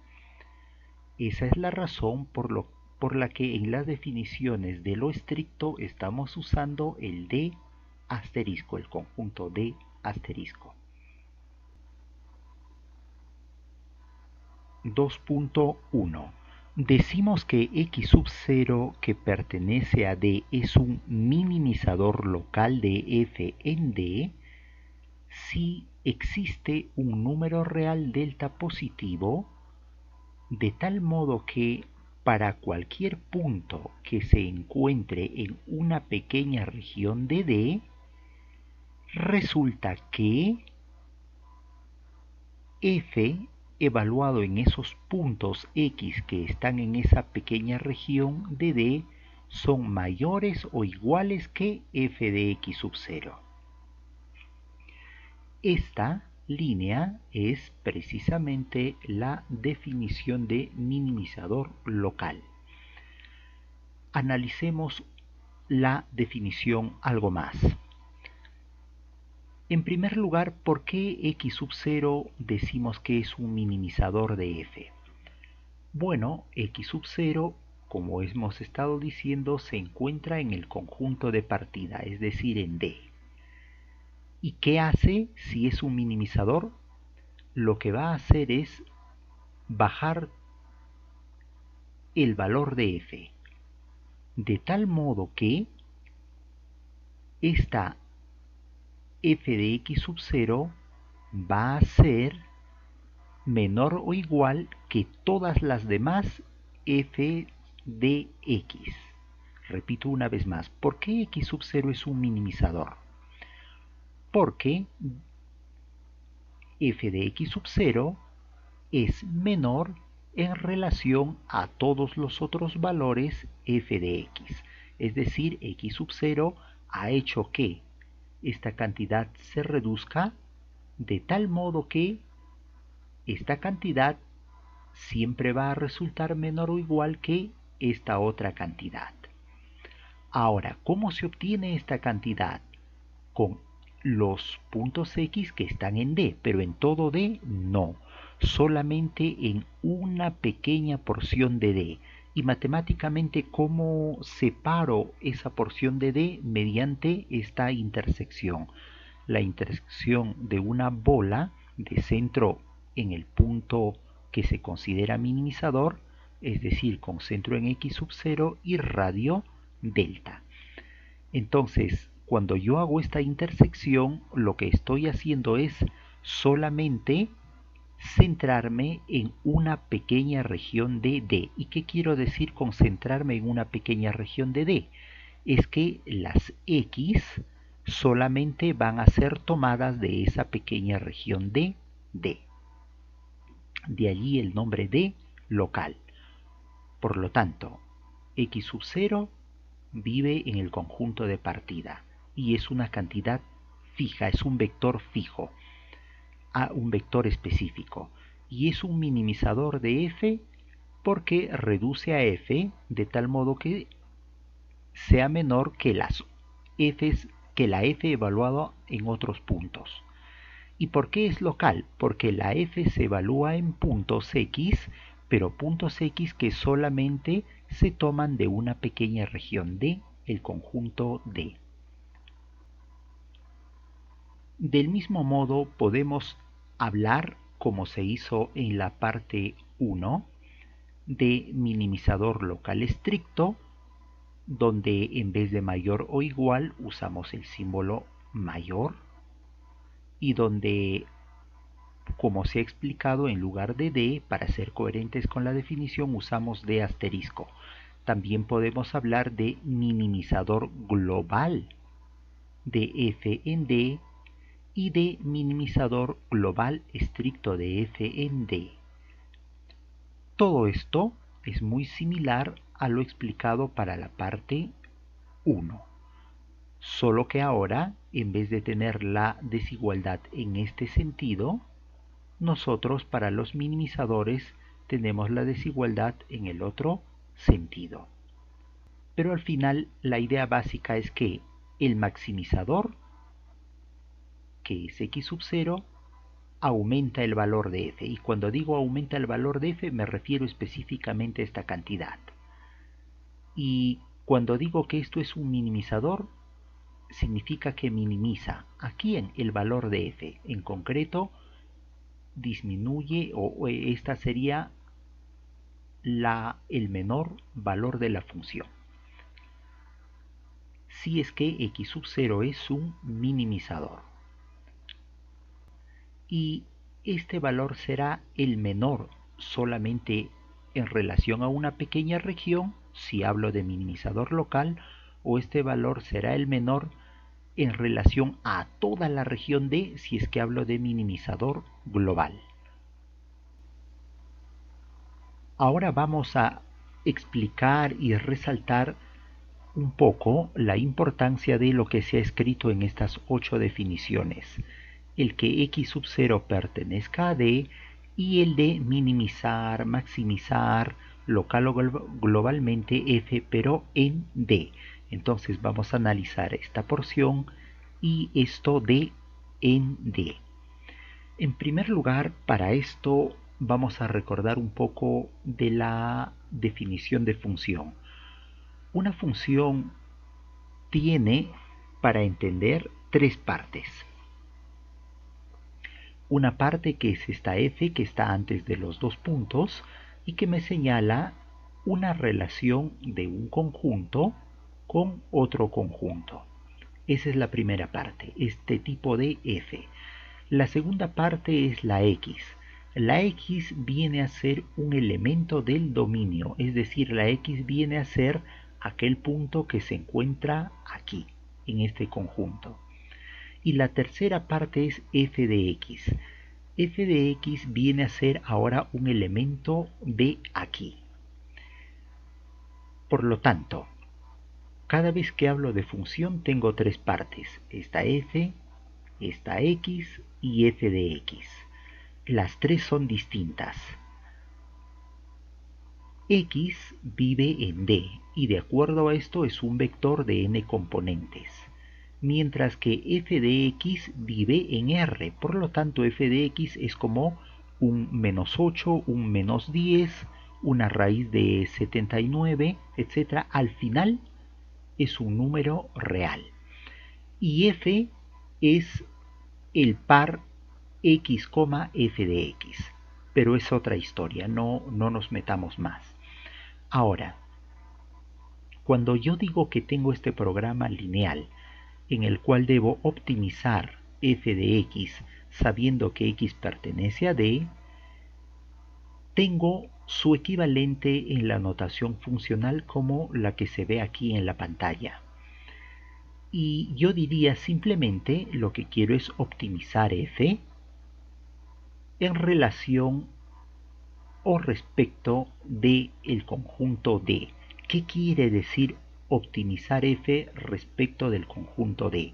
Esa es la razón por la que en las definiciones de lo estricto estamos usando el D asterisco, el conjunto D asterisco. 2.1. Decimos que x sub 0 que pertenece a D es un minimizador local de f en D si existe un número real delta positivo, de tal modo que para cualquier punto que se encuentre en una pequeña región de D, resulta que f evaluado en esos puntos x que están en esa pequeña región de D son mayores o iguales que f de x sub 0. Esta línea es precisamente la definición de minimizador local. Analicemos la definición algo más. En primer lugar, ¿por qué x sub 0 decimos que es un minimizador de f? Bueno, x sub 0, como hemos estado diciendo, se encuentra en el conjunto de partida, es decir, en D. ¿Y qué hace si es un minimizador? Lo que va a hacer es bajar el valor de f, de tal modo que esta f de x sub 0 va a ser menor o igual que todas las demás f de x. Repito una vez más, ¿por qué x sub 0 es un minimizador? Porque f de x sub 0 es menor en relación a todos los otros valores f de x. Es decir, x sub 0 ha hecho que esta cantidad se reduzca de tal modo que esta cantidad siempre va a resultar menor o igual que esta otra cantidad. Ahora, ¿cómo se obtiene esta cantidad? Con los puntos x que están en D, pero en todo D no, solamente en una pequeña porción de D. Y matemáticamente, ¿cómo separo esa porción de D? Mediante esta intersección. La intersección de una bola de centro en el punto que se considera minimizador, es decir, con centro en x sub 0 y radio delta. Entonces, cuando yo hago esta intersección, lo que estoy haciendo es solamente centrarme en una pequeña región de D. ¿Y qué quiero decir con centrarme en una pequeña región de D? Es que las X solamente van a ser tomadas de esa pequeña región de D. De allí el nombre de local. Por lo tanto, X sub 0 vive en el conjunto de partida y es una cantidad fija, es un vector fijo, a un vector específico, y es un minimizador de f porque reduce a f de tal modo que sea menor que la f evaluada en otros puntos. ¿Y por qué es local? Porque la f se evalúa en puntos x, pero puntos x que solamente se toman de una pequeña región de el conjunto D. Del mismo modo podemos hablar, como se hizo en la parte 1, de minimizador local estricto, donde en vez de mayor o igual usamos el símbolo mayor, y donde, como se ha explicado, en lugar de D, para ser coherentes con la definición, usamos D asterisco. También podemos hablar de minimizador global de f en D y de minimizador global estricto de f en D. Todo esto es muy similar a lo explicado para la parte 1, solo que ahora, en vez de tener la desigualdad en este sentido, nosotros para los minimizadores tenemos la desigualdad en el otro sentido. Pero al final la idea básica es que el maximizador, que es x sub 0, aumenta el valor de f, y cuando digo aumenta el valor de f me refiero específicamente a esta cantidad. Y cuando digo que esto es un minimizador, significa que minimiza. ¿A quién? El valor de f. En concreto, disminuye, o esta sería el menor valor de la función. Si es que x sub 0 es un minimizador. Y este valor será el menor solamente en relación a una pequeña región, si hablo de minimizador local, o este valor será el menor en relación a toda la región D, si es que hablo de minimizador global. Ahora vamos a explicar y resaltar un poco la importancia de lo que se ha escrito en estas 8 definiciones: el que x sub 0 pertenezca a D y el de minimizar, maximizar local o globalmente f, pero en D. Entonces vamos a analizar esta porción y esto de en D. En primer lugar, para esto vamos a recordar un poco de la definición de función. Una función tiene, para entender, tres partes. Una parte que es esta f que está antes de los dos puntos y que me señala una relación de un conjunto con otro conjunto. Esa es la primera parte, este tipo de f. La segunda parte es la x. La x viene a ser un elemento del dominio, es decir, la x viene a ser aquel punto que se encuentra aquí, en este conjunto. Y la tercera parte es f de x. F de x viene a ser ahora un elemento de aquí. Por lo tanto, cada vez que hablo de función tengo tres partes: esta f, esta x y f de x. Las tres son distintas. X vive en D y de acuerdo a esto es un vector de n componentes, mientras que f de x vive en R, por lo tanto f de x es como un -8, un -10, una raíz de 79, etc. Al final es un número real. Y f es el par x, f de x, pero es otra historia, no nos metamos más. Ahora, cuando yo digo que tengo este programa lineal en el cual debo optimizar f de x sabiendo que x pertenece a D, tengo su equivalente en la notación funcional como la que se ve aquí en la pantalla. Y yo diría simplemente lo que quiero es optimizar f en relación o respecto del conjunto D. ¿Qué quiere decir optimizar f respecto del conjunto D?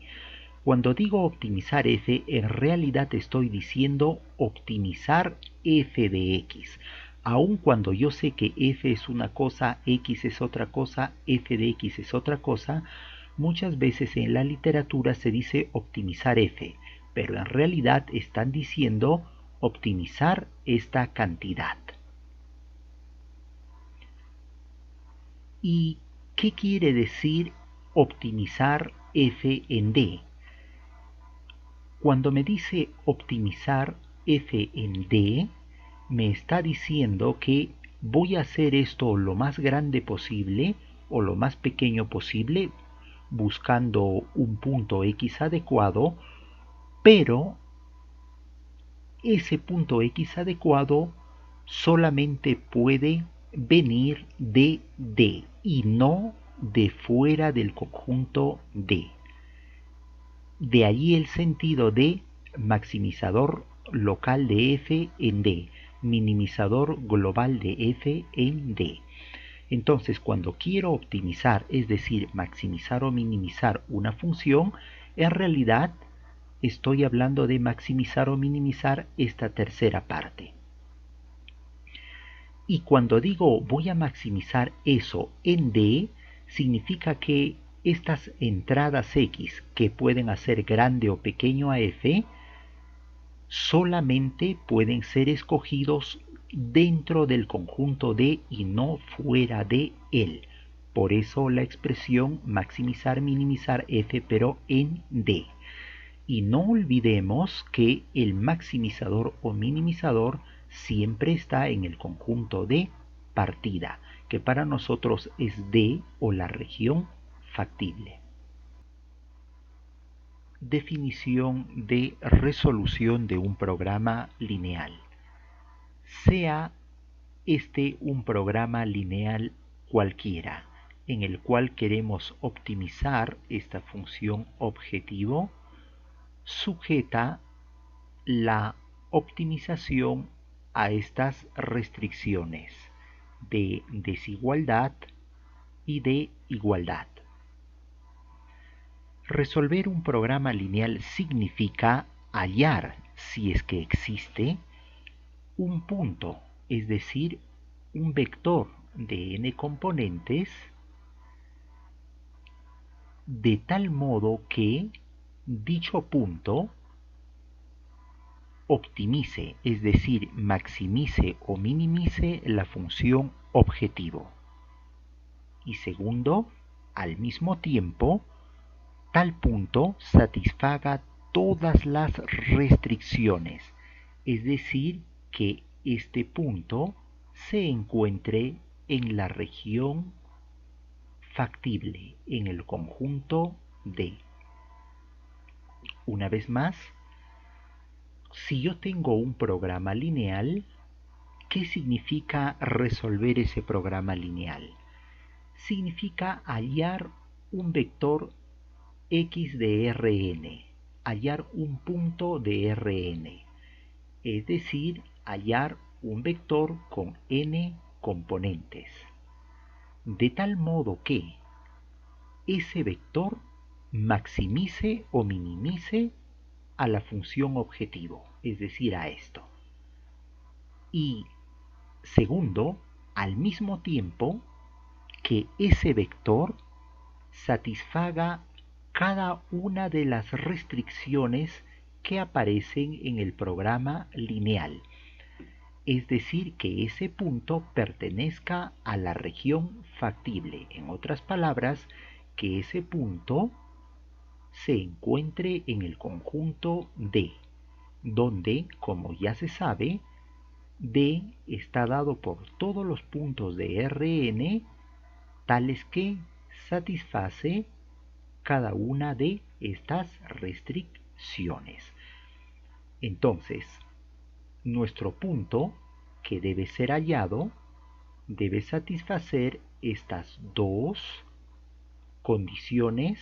Cuando digo optimizar f, en realidad estoy diciendo optimizar f de x. aun cuando yo sé que f es una cosa, x es otra cosa, f de x es otra cosa, muchas veces en la literatura se dice optimizar f, pero en realidad están diciendo optimizar esta cantidad. ¿Y qué quiere decir optimizar f en d? Cuando me dice optimizar f en d, me está diciendo que voy a hacer esto lo más grande posible o lo más pequeño posible, buscando un punto x adecuado, pero ese punto x adecuado solamente puede venir de D y no de fuera del conjunto D. De allí el sentido de maximizador local de f en D, minimizador global de f en D. Entonces, cuando quiero optimizar, es decir, maximizar o minimizar una función, en realidad estoy hablando de maximizar o minimizar esta tercera parte. Y cuando digo voy a maximizar eso en D, significa que estas entradas X que pueden hacer grande o pequeño a f, solamente pueden ser escogidos dentro del conjunto D y no fuera de él. Por eso la expresión maximizar, minimizar f, pero en D. Y no olvidemos que el maximizador o minimizador siempre está en el conjunto de partida, que para nosotros es D o la región factible. Definición de resolución de un programa lineal. Sea este un programa lineal cualquiera, en el cual queremos optimizar esta función objetivo, sujeta la optimización a estas restricciones de desigualdad y de igualdad. Resolver un programa lineal significa hallar, si es que existe, un punto, es decir, un vector de n componentes, de tal modo que dicho punto optimice, es decir, maximice o minimice la función objetivo. Y segundo, al mismo tiempo, tal punto satisfaga todas las restricciones, es decir, que este punto se encuentre en la región factible, en el conjunto D. Una vez más, si yo tengo un programa lineal, ¿qué significa resolver ese programa lineal? Significa hallar un vector x de Rn, hallar un punto de Rn, es decir, hallar un vector con n componentes, de tal modo que ese vector maximice o minimice a la función objetivo, es decir, a esto. Y segundo, al mismo tiempo que ese vector satisfaga cada una de las restricciones que aparecen en el programa lineal, es decir, que ese punto pertenezca a la región factible, en otras palabras, que ese punto se encuentre en el conjunto D, donde, como ya se sabe, D está dado por todos los puntos de Rn tales que satisface cada una de estas restricciones. Entonces, nuestro punto que debe ser hallado debe satisfacer estas dos condiciones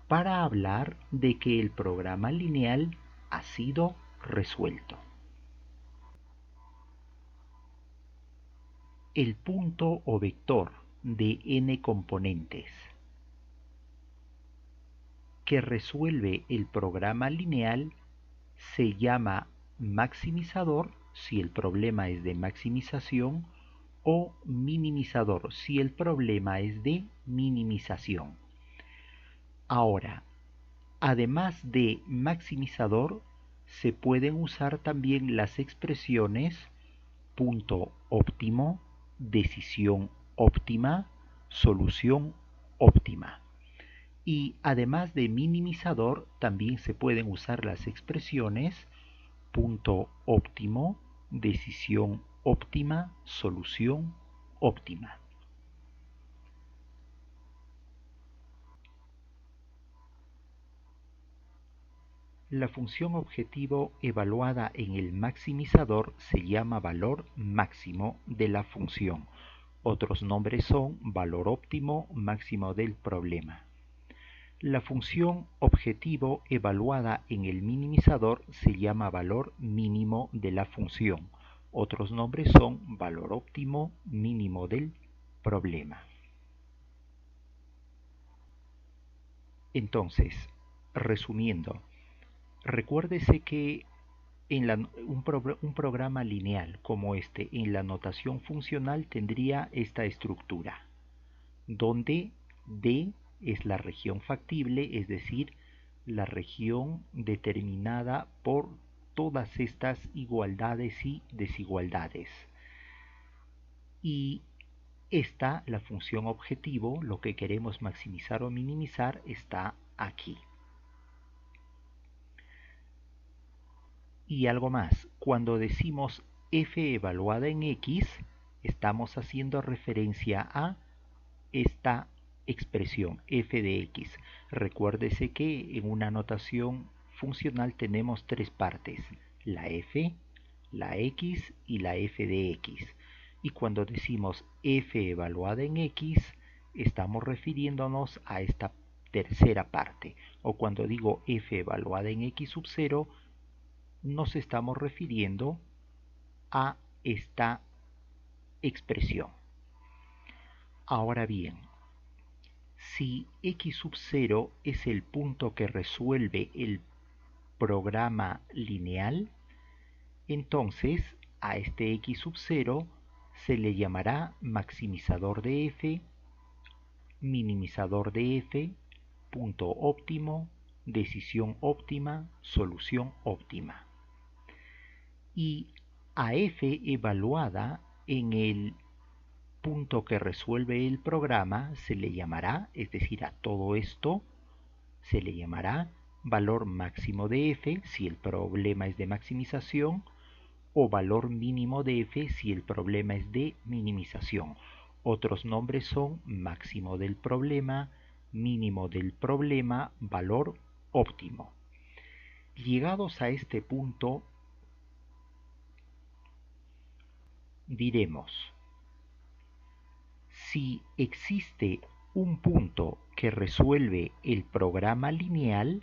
para hablar de que el programa lineal ha sido resuelto. El punto o vector de n componentes que resuelve el programa lineal se llama maximizador si el problema es de maximización, o minimizador si el problema es de minimización. Ahora, además de maximizador, se pueden usar también las expresiones punto óptimo, decisión óptima, solución óptima. Y además de minimizador, también se pueden usar las expresiones punto óptimo, decisión óptima, solución óptima. La función objetivo evaluada en el maximizador se llama valor máximo de la función. Otros nombres son valor óptimo máximo del problema. La función objetivo evaluada en el minimizador se llama valor mínimo de la función. Otros nombres son valor óptimo mínimo del problema. Entonces, resumiendo, recuérdese que en un programa lineal como este, en la notación funcional tendría esta estructura, donde D es la región factible, es decir, la región determinada por todas estas igualdades y desigualdades. Y esta, la función objetivo, lo que queremos maximizar o minimizar, está aquí. Y algo más, cuando decimos f evaluada en x, estamos haciendo referencia a esta expresión f de x. Recuérdese que en una notación funcional tenemos tres partes, la f, la x y la f de x. Y cuando decimos f evaluada en x, estamos refiriéndonos a esta tercera parte. O cuando digo f evaluada en x sub 0, nos estamos refiriendo a esta expresión. Ahora bien, si x sub 0 es el punto que resuelve el programa lineal, entonces a este x sub 0 se le llamará maximizador de f, minimizador de f, punto óptimo, decisión óptima, solución óptima. Y a f evaluada en el punto que resuelve el programa se le llamará, es decir, a todo esto se le llamará valor máximo de f si el problema es de maximización, o valor mínimo de f si el problema es de minimización. Otros nombres son máximo del problema, mínimo del problema, valor óptimo. Llegados a este punto, diremos: si existe un punto que resuelve el programa lineal,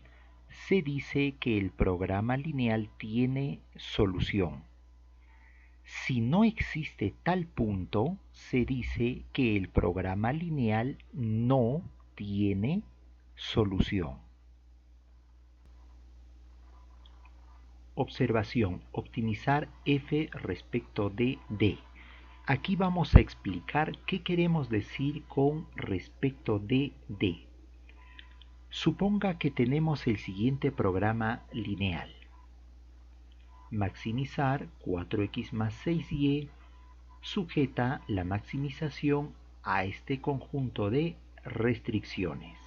se dice que el programa lineal tiene solución. Si no existe tal punto, se dice que el programa lineal no tiene solución. Observación: optimizar f respecto de d. Aquí vamos a explicar qué queremos decir con respecto de d. Suponga que tenemos el siguiente programa lineal. Maximizar 4x más 6y sujeta la maximización a este conjunto de restricciones.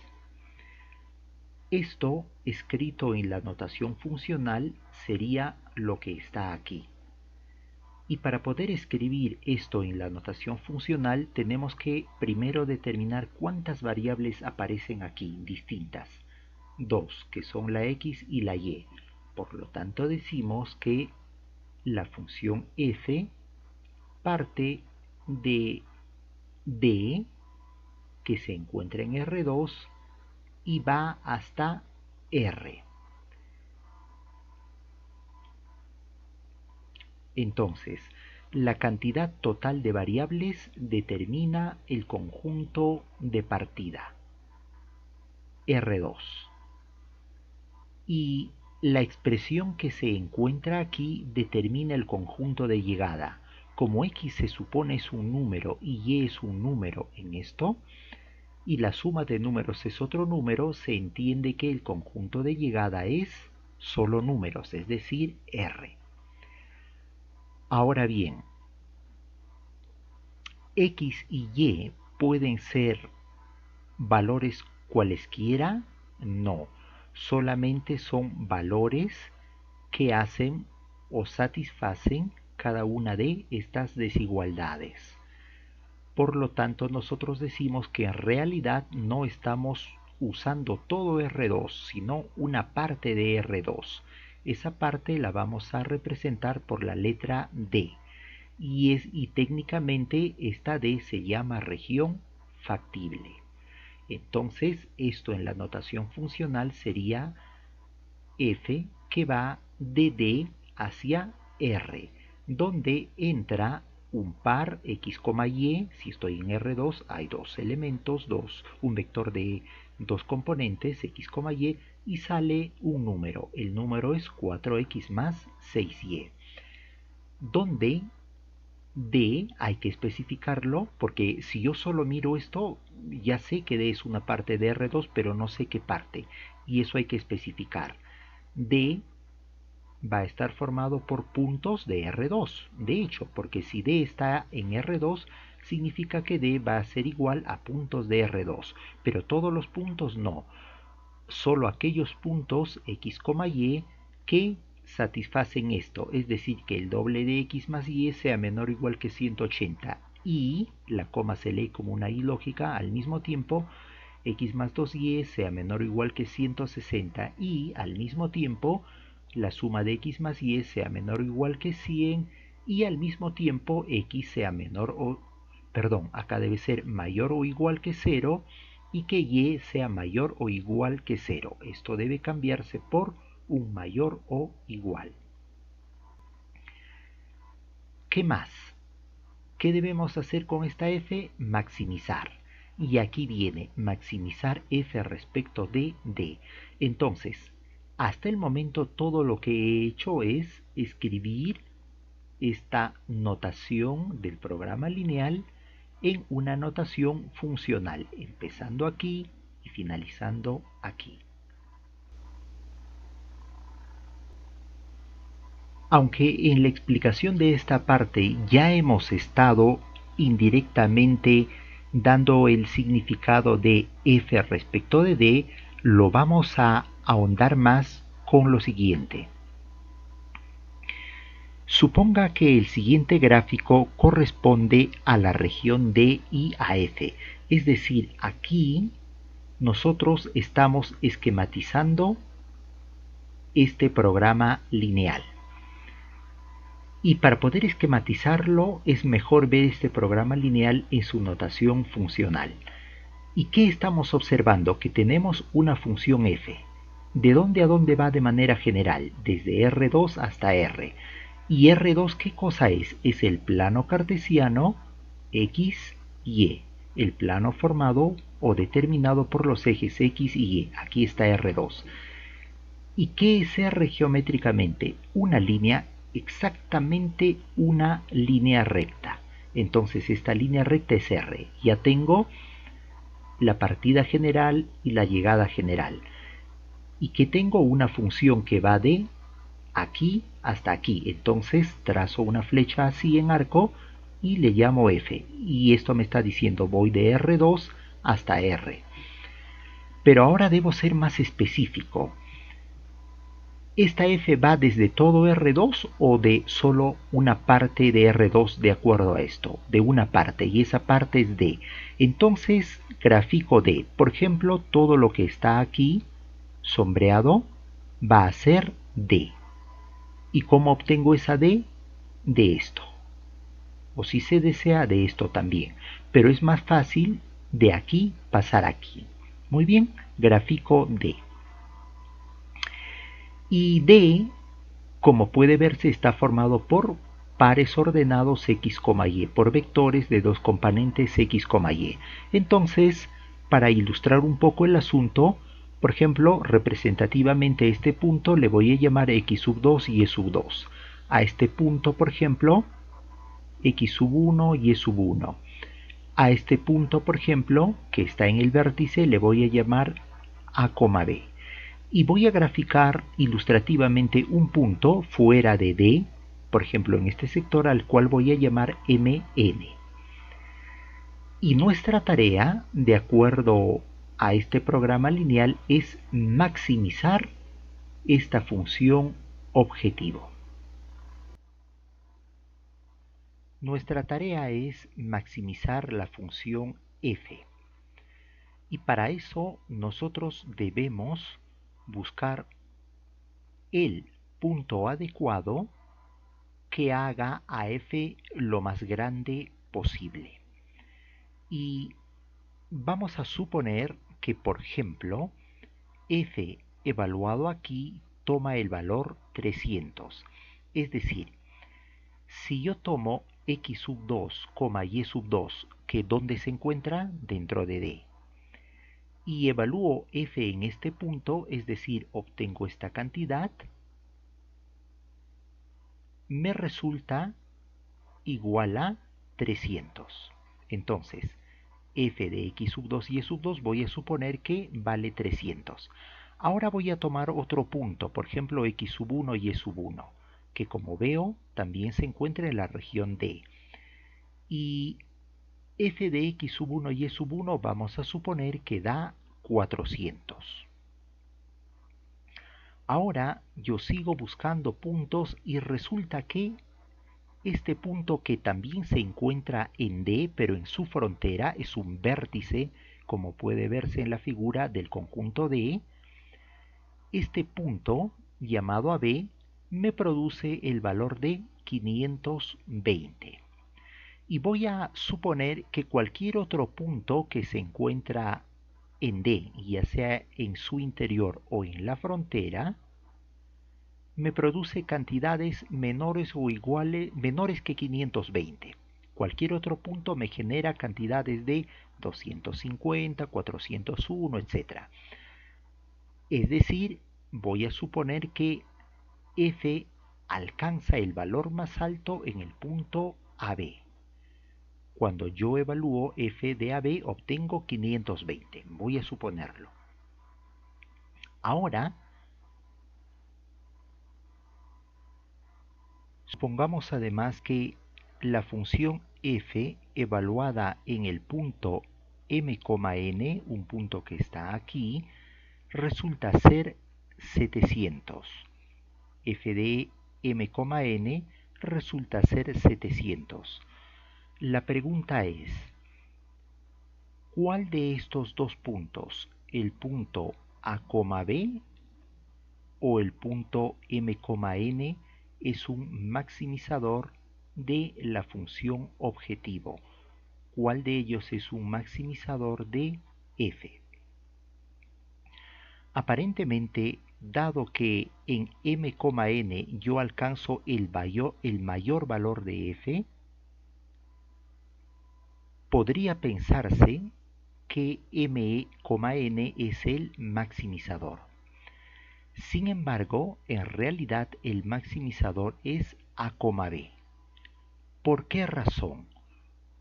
Esto, escrito en la notación funcional, sería lo que está aquí. Y para poder escribir esto en la notación funcional, tenemos que primero determinar cuántas variables aparecen aquí, distintas. 2, que son la x y la y. Por lo tanto, decimos que la función f parte de d, que se encuentra en R2, y va hasta R. Entonces, la cantidad total de variables determina el conjunto de partida, R2. Y La expresión que se encuentra aquí determina el conjunto de llegada. Como x se supone es un número y y es un número en esto, y la suma de números es otro número, se entiende que el conjunto de llegada es solo números, es decir, R. Ahora bien, x y y pueden ser valores cualesquiera, no, solamente son valores que hacen o satisfacen cada una de estas desigualdades. Por lo tanto, nosotros decimos que en realidad no estamos usando todo R2, sino una parte de R2. Esa parte la vamos a representar por la letra D. Y técnicamente esta D se llama región factible. Entonces, esto en la notación funcional sería f que va de D hacia R, donde entra un par x, y, si estoy en R2 hay dos elementos, un vector de dos componentes x, y sale un número, el número es 4x más 6y, donde D hay que especificarlo, porque si yo solo miro esto, ya sé que D es una parte de R2, pero no sé qué parte, y eso hay que especificar. D va a estar formado por puntos de R2, de hecho, porque si D está en R2, significa que D va a ser igual a puntos de R2, pero todos los puntos no, solo aquellos puntos x, y que satisfacen esto, es decir, que el doble de x más y sea menor o igual que 180 y la coma se lee como una y lógica al mismo tiempo, x más 2y sea menor o igual que 160 y al mismo tiempo la suma de x más y sea menor o igual que 100 y al mismo tiempo x sea menor o, perdón, acá debe ser mayor o igual que 0 y que y sea mayor o igual que 0. Esto debe cambiarse por un mayor o igual. ¿Qué más? ¿Qué debemos hacer con esta f? Maximizar. Y aquí viene maximizar f respecto de d. Entonces, hasta el momento todo lo que he hecho es escribir esta notación del programa lineal en una notación funcional, empezando aquí y finalizando aquí. Aunque en la explicación de esta parte ya hemos estado indirectamente dando el significado de f respecto de d, lo vamos a ahondar más con lo siguiente. Suponga que el siguiente gráfico corresponde a la región D y a F, es decir, aquí nosotros estamos esquematizando este programa lineal. Y para poder esquematizarlo es mejor ver este programa lineal en su notación funcional. ¿Y qué estamos observando? Que tenemos una función f. ¿De dónde a dónde va de manera general? Desde R2 hasta R. ¿Y R2 qué cosa es? Es el plano cartesiano X, Y. El plano formado o determinado por los ejes X y Y. Aquí está R2. ¿Y qué es R geométricamente? Una línea, exactamente una línea recta. Entonces esta línea recta es R. Ya tengo la partida general y la llegada general. Y que tengo una función que va de aquí hasta aquí. Entonces trazo una flecha así en arco y le llamo f. Y esto me está diciendo voy de R2 hasta R. Pero ahora debo ser más específico. ¿Esta f va desde todo R2 o de solo una parte de R2 de acuerdo a esto? De una parte, y esa parte es D. Entonces grafico D. Por ejemplo, todo lo que está aquí sombreado va a ser D. ¿Y cómo obtengo esa D? De esto. O si se desea, de esto también. Pero es más fácil de aquí pasar aquí. Muy bien, grafico D. Y D, como puede verse, está formado por pares ordenados x, y, por vectores de dos componentes x, y. Entonces, para ilustrar un poco el asunto, Por ejemplo, representativamente a este punto le voy a llamar x sub 2 y y sub 2. A este punto, por ejemplo, x sub 1 y y sub 1. A este punto, por ejemplo, que está en el vértice, le voy a llamar a, b. Y voy a graficar ilustrativamente un punto fuera de D, por ejemplo en este sector, al cual voy a llamar MN. Y nuestra tarea, de acuerdo a este programa lineal, es maximizar esta función objetivo. Nuestra tarea es maximizar la función f. Y para eso nosotros debemos buscar el punto adecuado que haga a f lo más grande posible. Y vamos a suponer que, por ejemplo, f evaluado aquí toma el valor 300. Es decir, si yo tomo x sub 2, y sub 2, que ¿dónde se encuentra? Dentro de D. Y evalúo f en este punto, es decir, obtengo esta cantidad, me resulta igual a 300. Entonces, f de x sub 2 y sub 2 voy a suponer que vale 300. Ahora voy a tomar otro punto, por ejemplo x sub 1 y sub 1, que como veo también se encuentra en la región D. Y f de x sub 1 y sub 1 vamos a suponer que da 400. Ahora yo sigo buscando puntos y resulta que este punto, que también se encuentra en D, pero en su frontera, es un vértice, como puede verse en la figura del conjunto D. Este punto, llamado AB, me produce el valor de 520. Y voy a suponer que cualquier otro punto que se encuentra en D, ya sea en su interior o en la frontera, me produce cantidades menores o iguales, menores que 520. Cualquier otro punto me genera cantidades de 250, 401, etc. Es decir, voy a suponer que f alcanza el valor más alto en el punto AB. Cuando yo evalúo f de AB obtengo 520. Voy a suponerlo. Ahora, supongamos además que la función f evaluada en el punto m,n, un punto que está aquí, resulta ser 700. F de m,n resulta ser 700. La pregunta es, ¿cuál de estos dos puntos, el punto a, b o el punto m,n, es un maximizador de la función objetivo? ¿Cuál de ellos es un maximizador de f? Aparentemente, dado que en m,n yo alcanzo el mayor valor de f, podría pensarse que m,n es el maximizador. Sin embargo, en realidad el maximizador es a, b. ¿Por qué razón?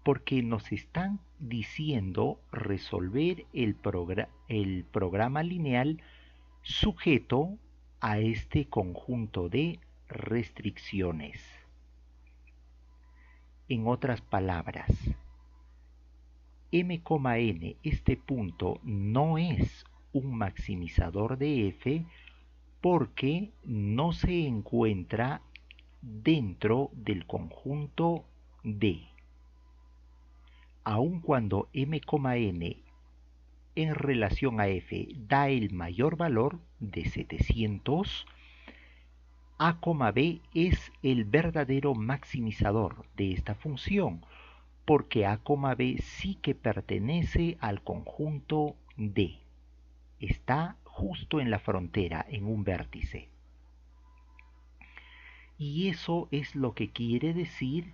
Porque nos están diciendo resolver el programa lineal sujeto a este conjunto de restricciones. En otras palabras, m,n, este punto, no es un maximizador de f porque no se encuentra dentro del conjunto D. Aun cuando m,n en relación a f da el mayor valor de 700, a, b es el verdadero maximizador de esta función, porque a, b sí que pertenece al conjunto D. Está justo en la frontera, en un vértice. Y eso es lo que quiere decir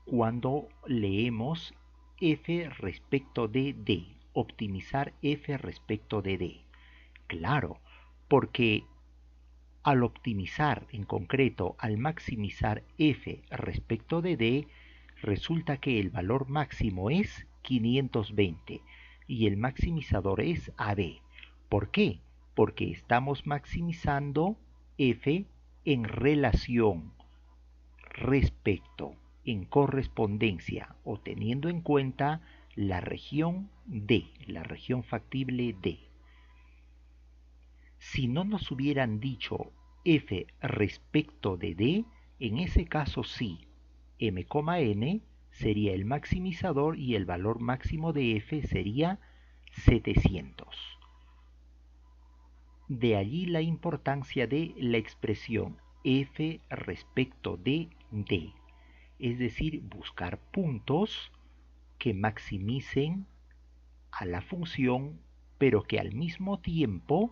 cuando leemos f respecto de D, optimizar f respecto de D. Claro, porque al optimizar, en concreto, al maximizar f respecto de d, resulta que el valor máximo es 520 y el maximizador es AB. ¿Por qué? Porque estamos maximizando f en relación, respecto, en correspondencia o teniendo en cuenta la región D, la región factible D. Si no nos hubieran dicho f respecto de d, en ese caso sí, m,n sería el maximizador y el valor máximo de f sería 700. De allí la importancia de la expresión f respecto de d, es decir, buscar puntos que maximicen a la función, pero que al mismo tiempo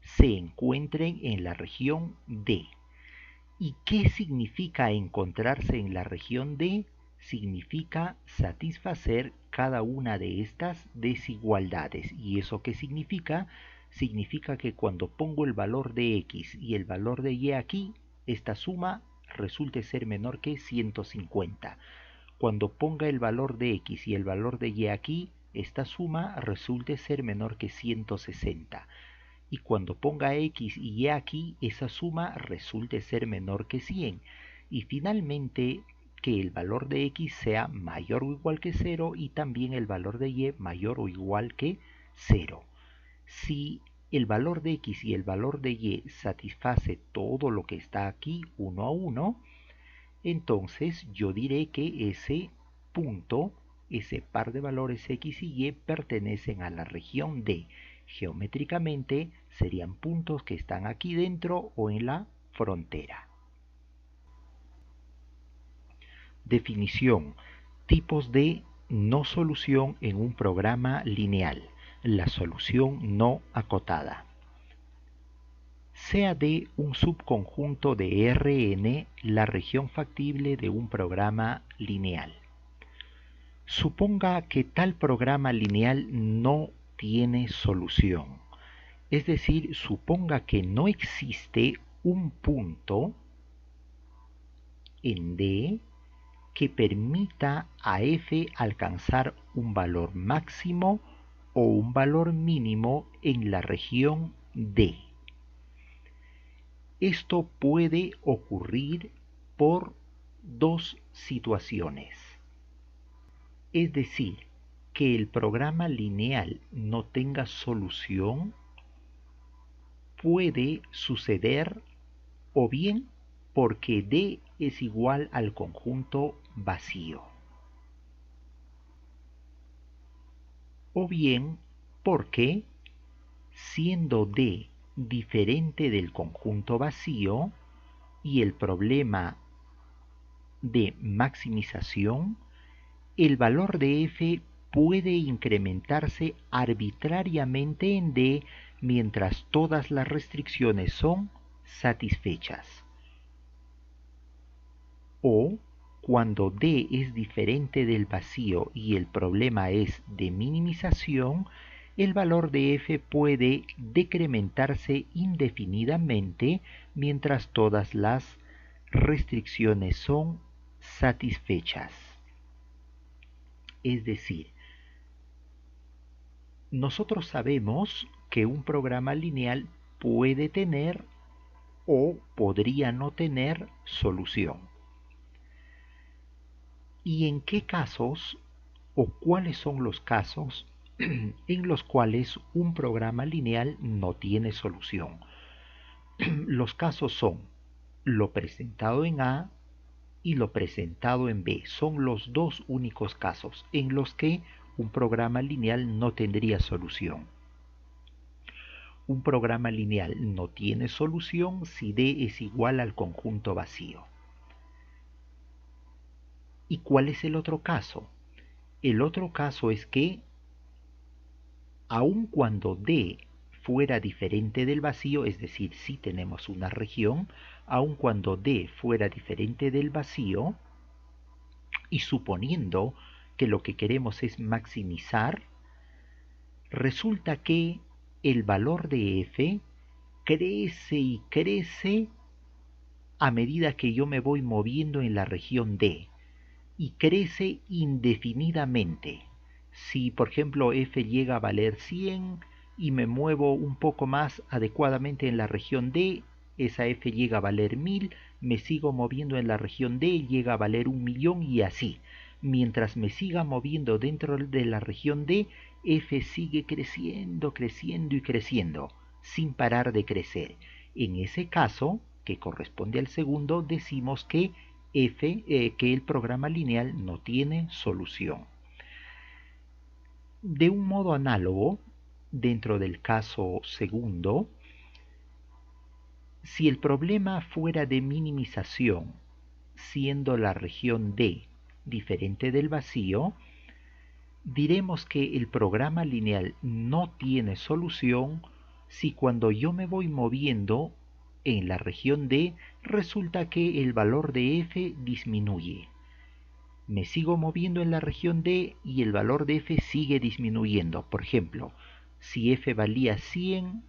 se encuentren en la región D. ¿Y qué significa encontrarse en la región D? Significa satisfacer cada una de estas desigualdades. ¿Y eso qué significa? Significa que cuando pongo el valor de X y el valor de Y aquí, esta suma resulte ser menor que 150. Cuando ponga el valor de X y el valor de Y aquí, esta suma resulte ser menor que 160. Y cuando ponga X y Y aquí, esa suma resulte ser menor que 100. Y finalmente, que el valor de X sea mayor o igual que 0 y también el valor de Y mayor o igual que 0. Si el valor de X y el valor de Y satisface todo lo que está aquí uno a uno, entonces yo diré que ese punto, ese par de valores X y Y pertenecen a la región D. Geométricamente serían puntos que están aquí dentro o en la frontera. Definición. Tipos de no solución en un programa lineal. La solución no acotada. Sea D un subconjunto de Rn la región factible de un programa lineal. Suponga que tal programa lineal no tiene solución. Es decir, suponga que no existe un punto en D que permita a f alcanzar un valor máximo o un valor mínimo en la región D. Esto puede ocurrir por dos situaciones. Es decir, que el programa lineal no tenga solución puede suceder o bien porque D es igual al conjunto vacío, o bien porque, siendo D diferente del conjunto vacío y el problema de maximización, el valor de f puede incrementarse arbitrariamente en D mientras todas las restricciones son satisfechas. O cuando D es diferente del vacío y el problema es de minimización, el valor de f puede decrementarse indefinidamente mientras todas las restricciones son satisfechas. Es decir, nosotros sabemos que un programa lineal puede tener o podría no tener solución. ¿Y en qué casos o cuáles son los casos en los cuales un programa lineal no tiene solución? Los casos son lo presentado en A y lo presentado en B. Son los dos únicos casos en los que un programa lineal no tendría solución. Un programa lineal no tiene solución si D es igual al conjunto vacío. ¿Y cuál es el otro caso? El otro caso es que, aun cuando D fuera diferente del vacío, es decir, si tenemos una región, aun cuando D fuera diferente del vacío, y suponiendo que lo que queremos es maximizar, resulta que el valor de f crece y crece a medida que yo me voy moviendo en la región D, y crece indefinidamente. Si por ejemplo f llega a valer 100 y me muevo un poco más adecuadamente en la región D, esa f llega a valer 1000, me sigo moviendo en la región D, llega a valer 1.000.000 y así. Mientras me siga moviendo dentro de la región D, f sigue creciendo, creciendo y creciendo, sin parar de crecer. En ese caso, que corresponde al segundo, decimos que que el programa lineal no tiene solución. De un modo análogo, dentro del caso segundo, si el problema fuera de minimización, siendo la región D diferente del vacío, diremos que el programa lineal no tiene solución si cuando yo me voy moviendo en la región D resulta que el valor de f disminuye. Me sigo moviendo en la región D y el valor de f sigue disminuyendo. Por ejemplo, si f valía 100,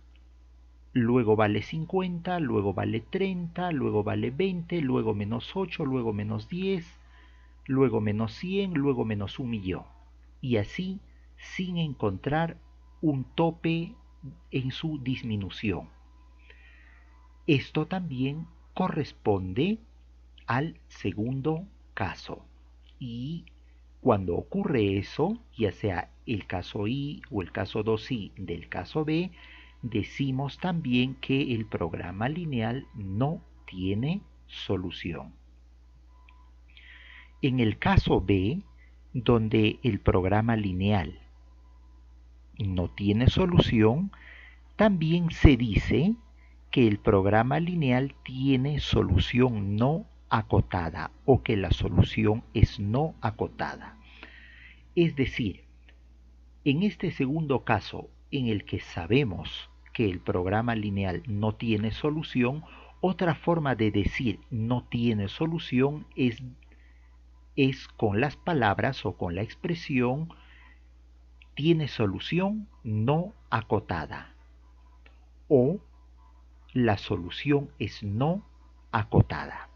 luego vale 50, luego vale 30, luego vale 20, luego menos 8, luego menos 10, luego menos 100, luego menos 1.000.000. Y así sin encontrar un tope en su disminución. Esto también corresponde al segundo caso. Y cuando ocurre eso, ya sea el caso I o el caso 2i del caso B, decimos también que el programa lineal no tiene solución. En el caso B, donde el programa lineal no tiene solución, también se dice que el programa lineal tiene solución no acotada o que la solución es no acotada. Es decir, en este segundo caso en el que sabemos que el programa lineal no tiene solución, otra forma de decir no tiene solución es con las palabras o con la expresión tiene solución no acotada o la solución es no acotada.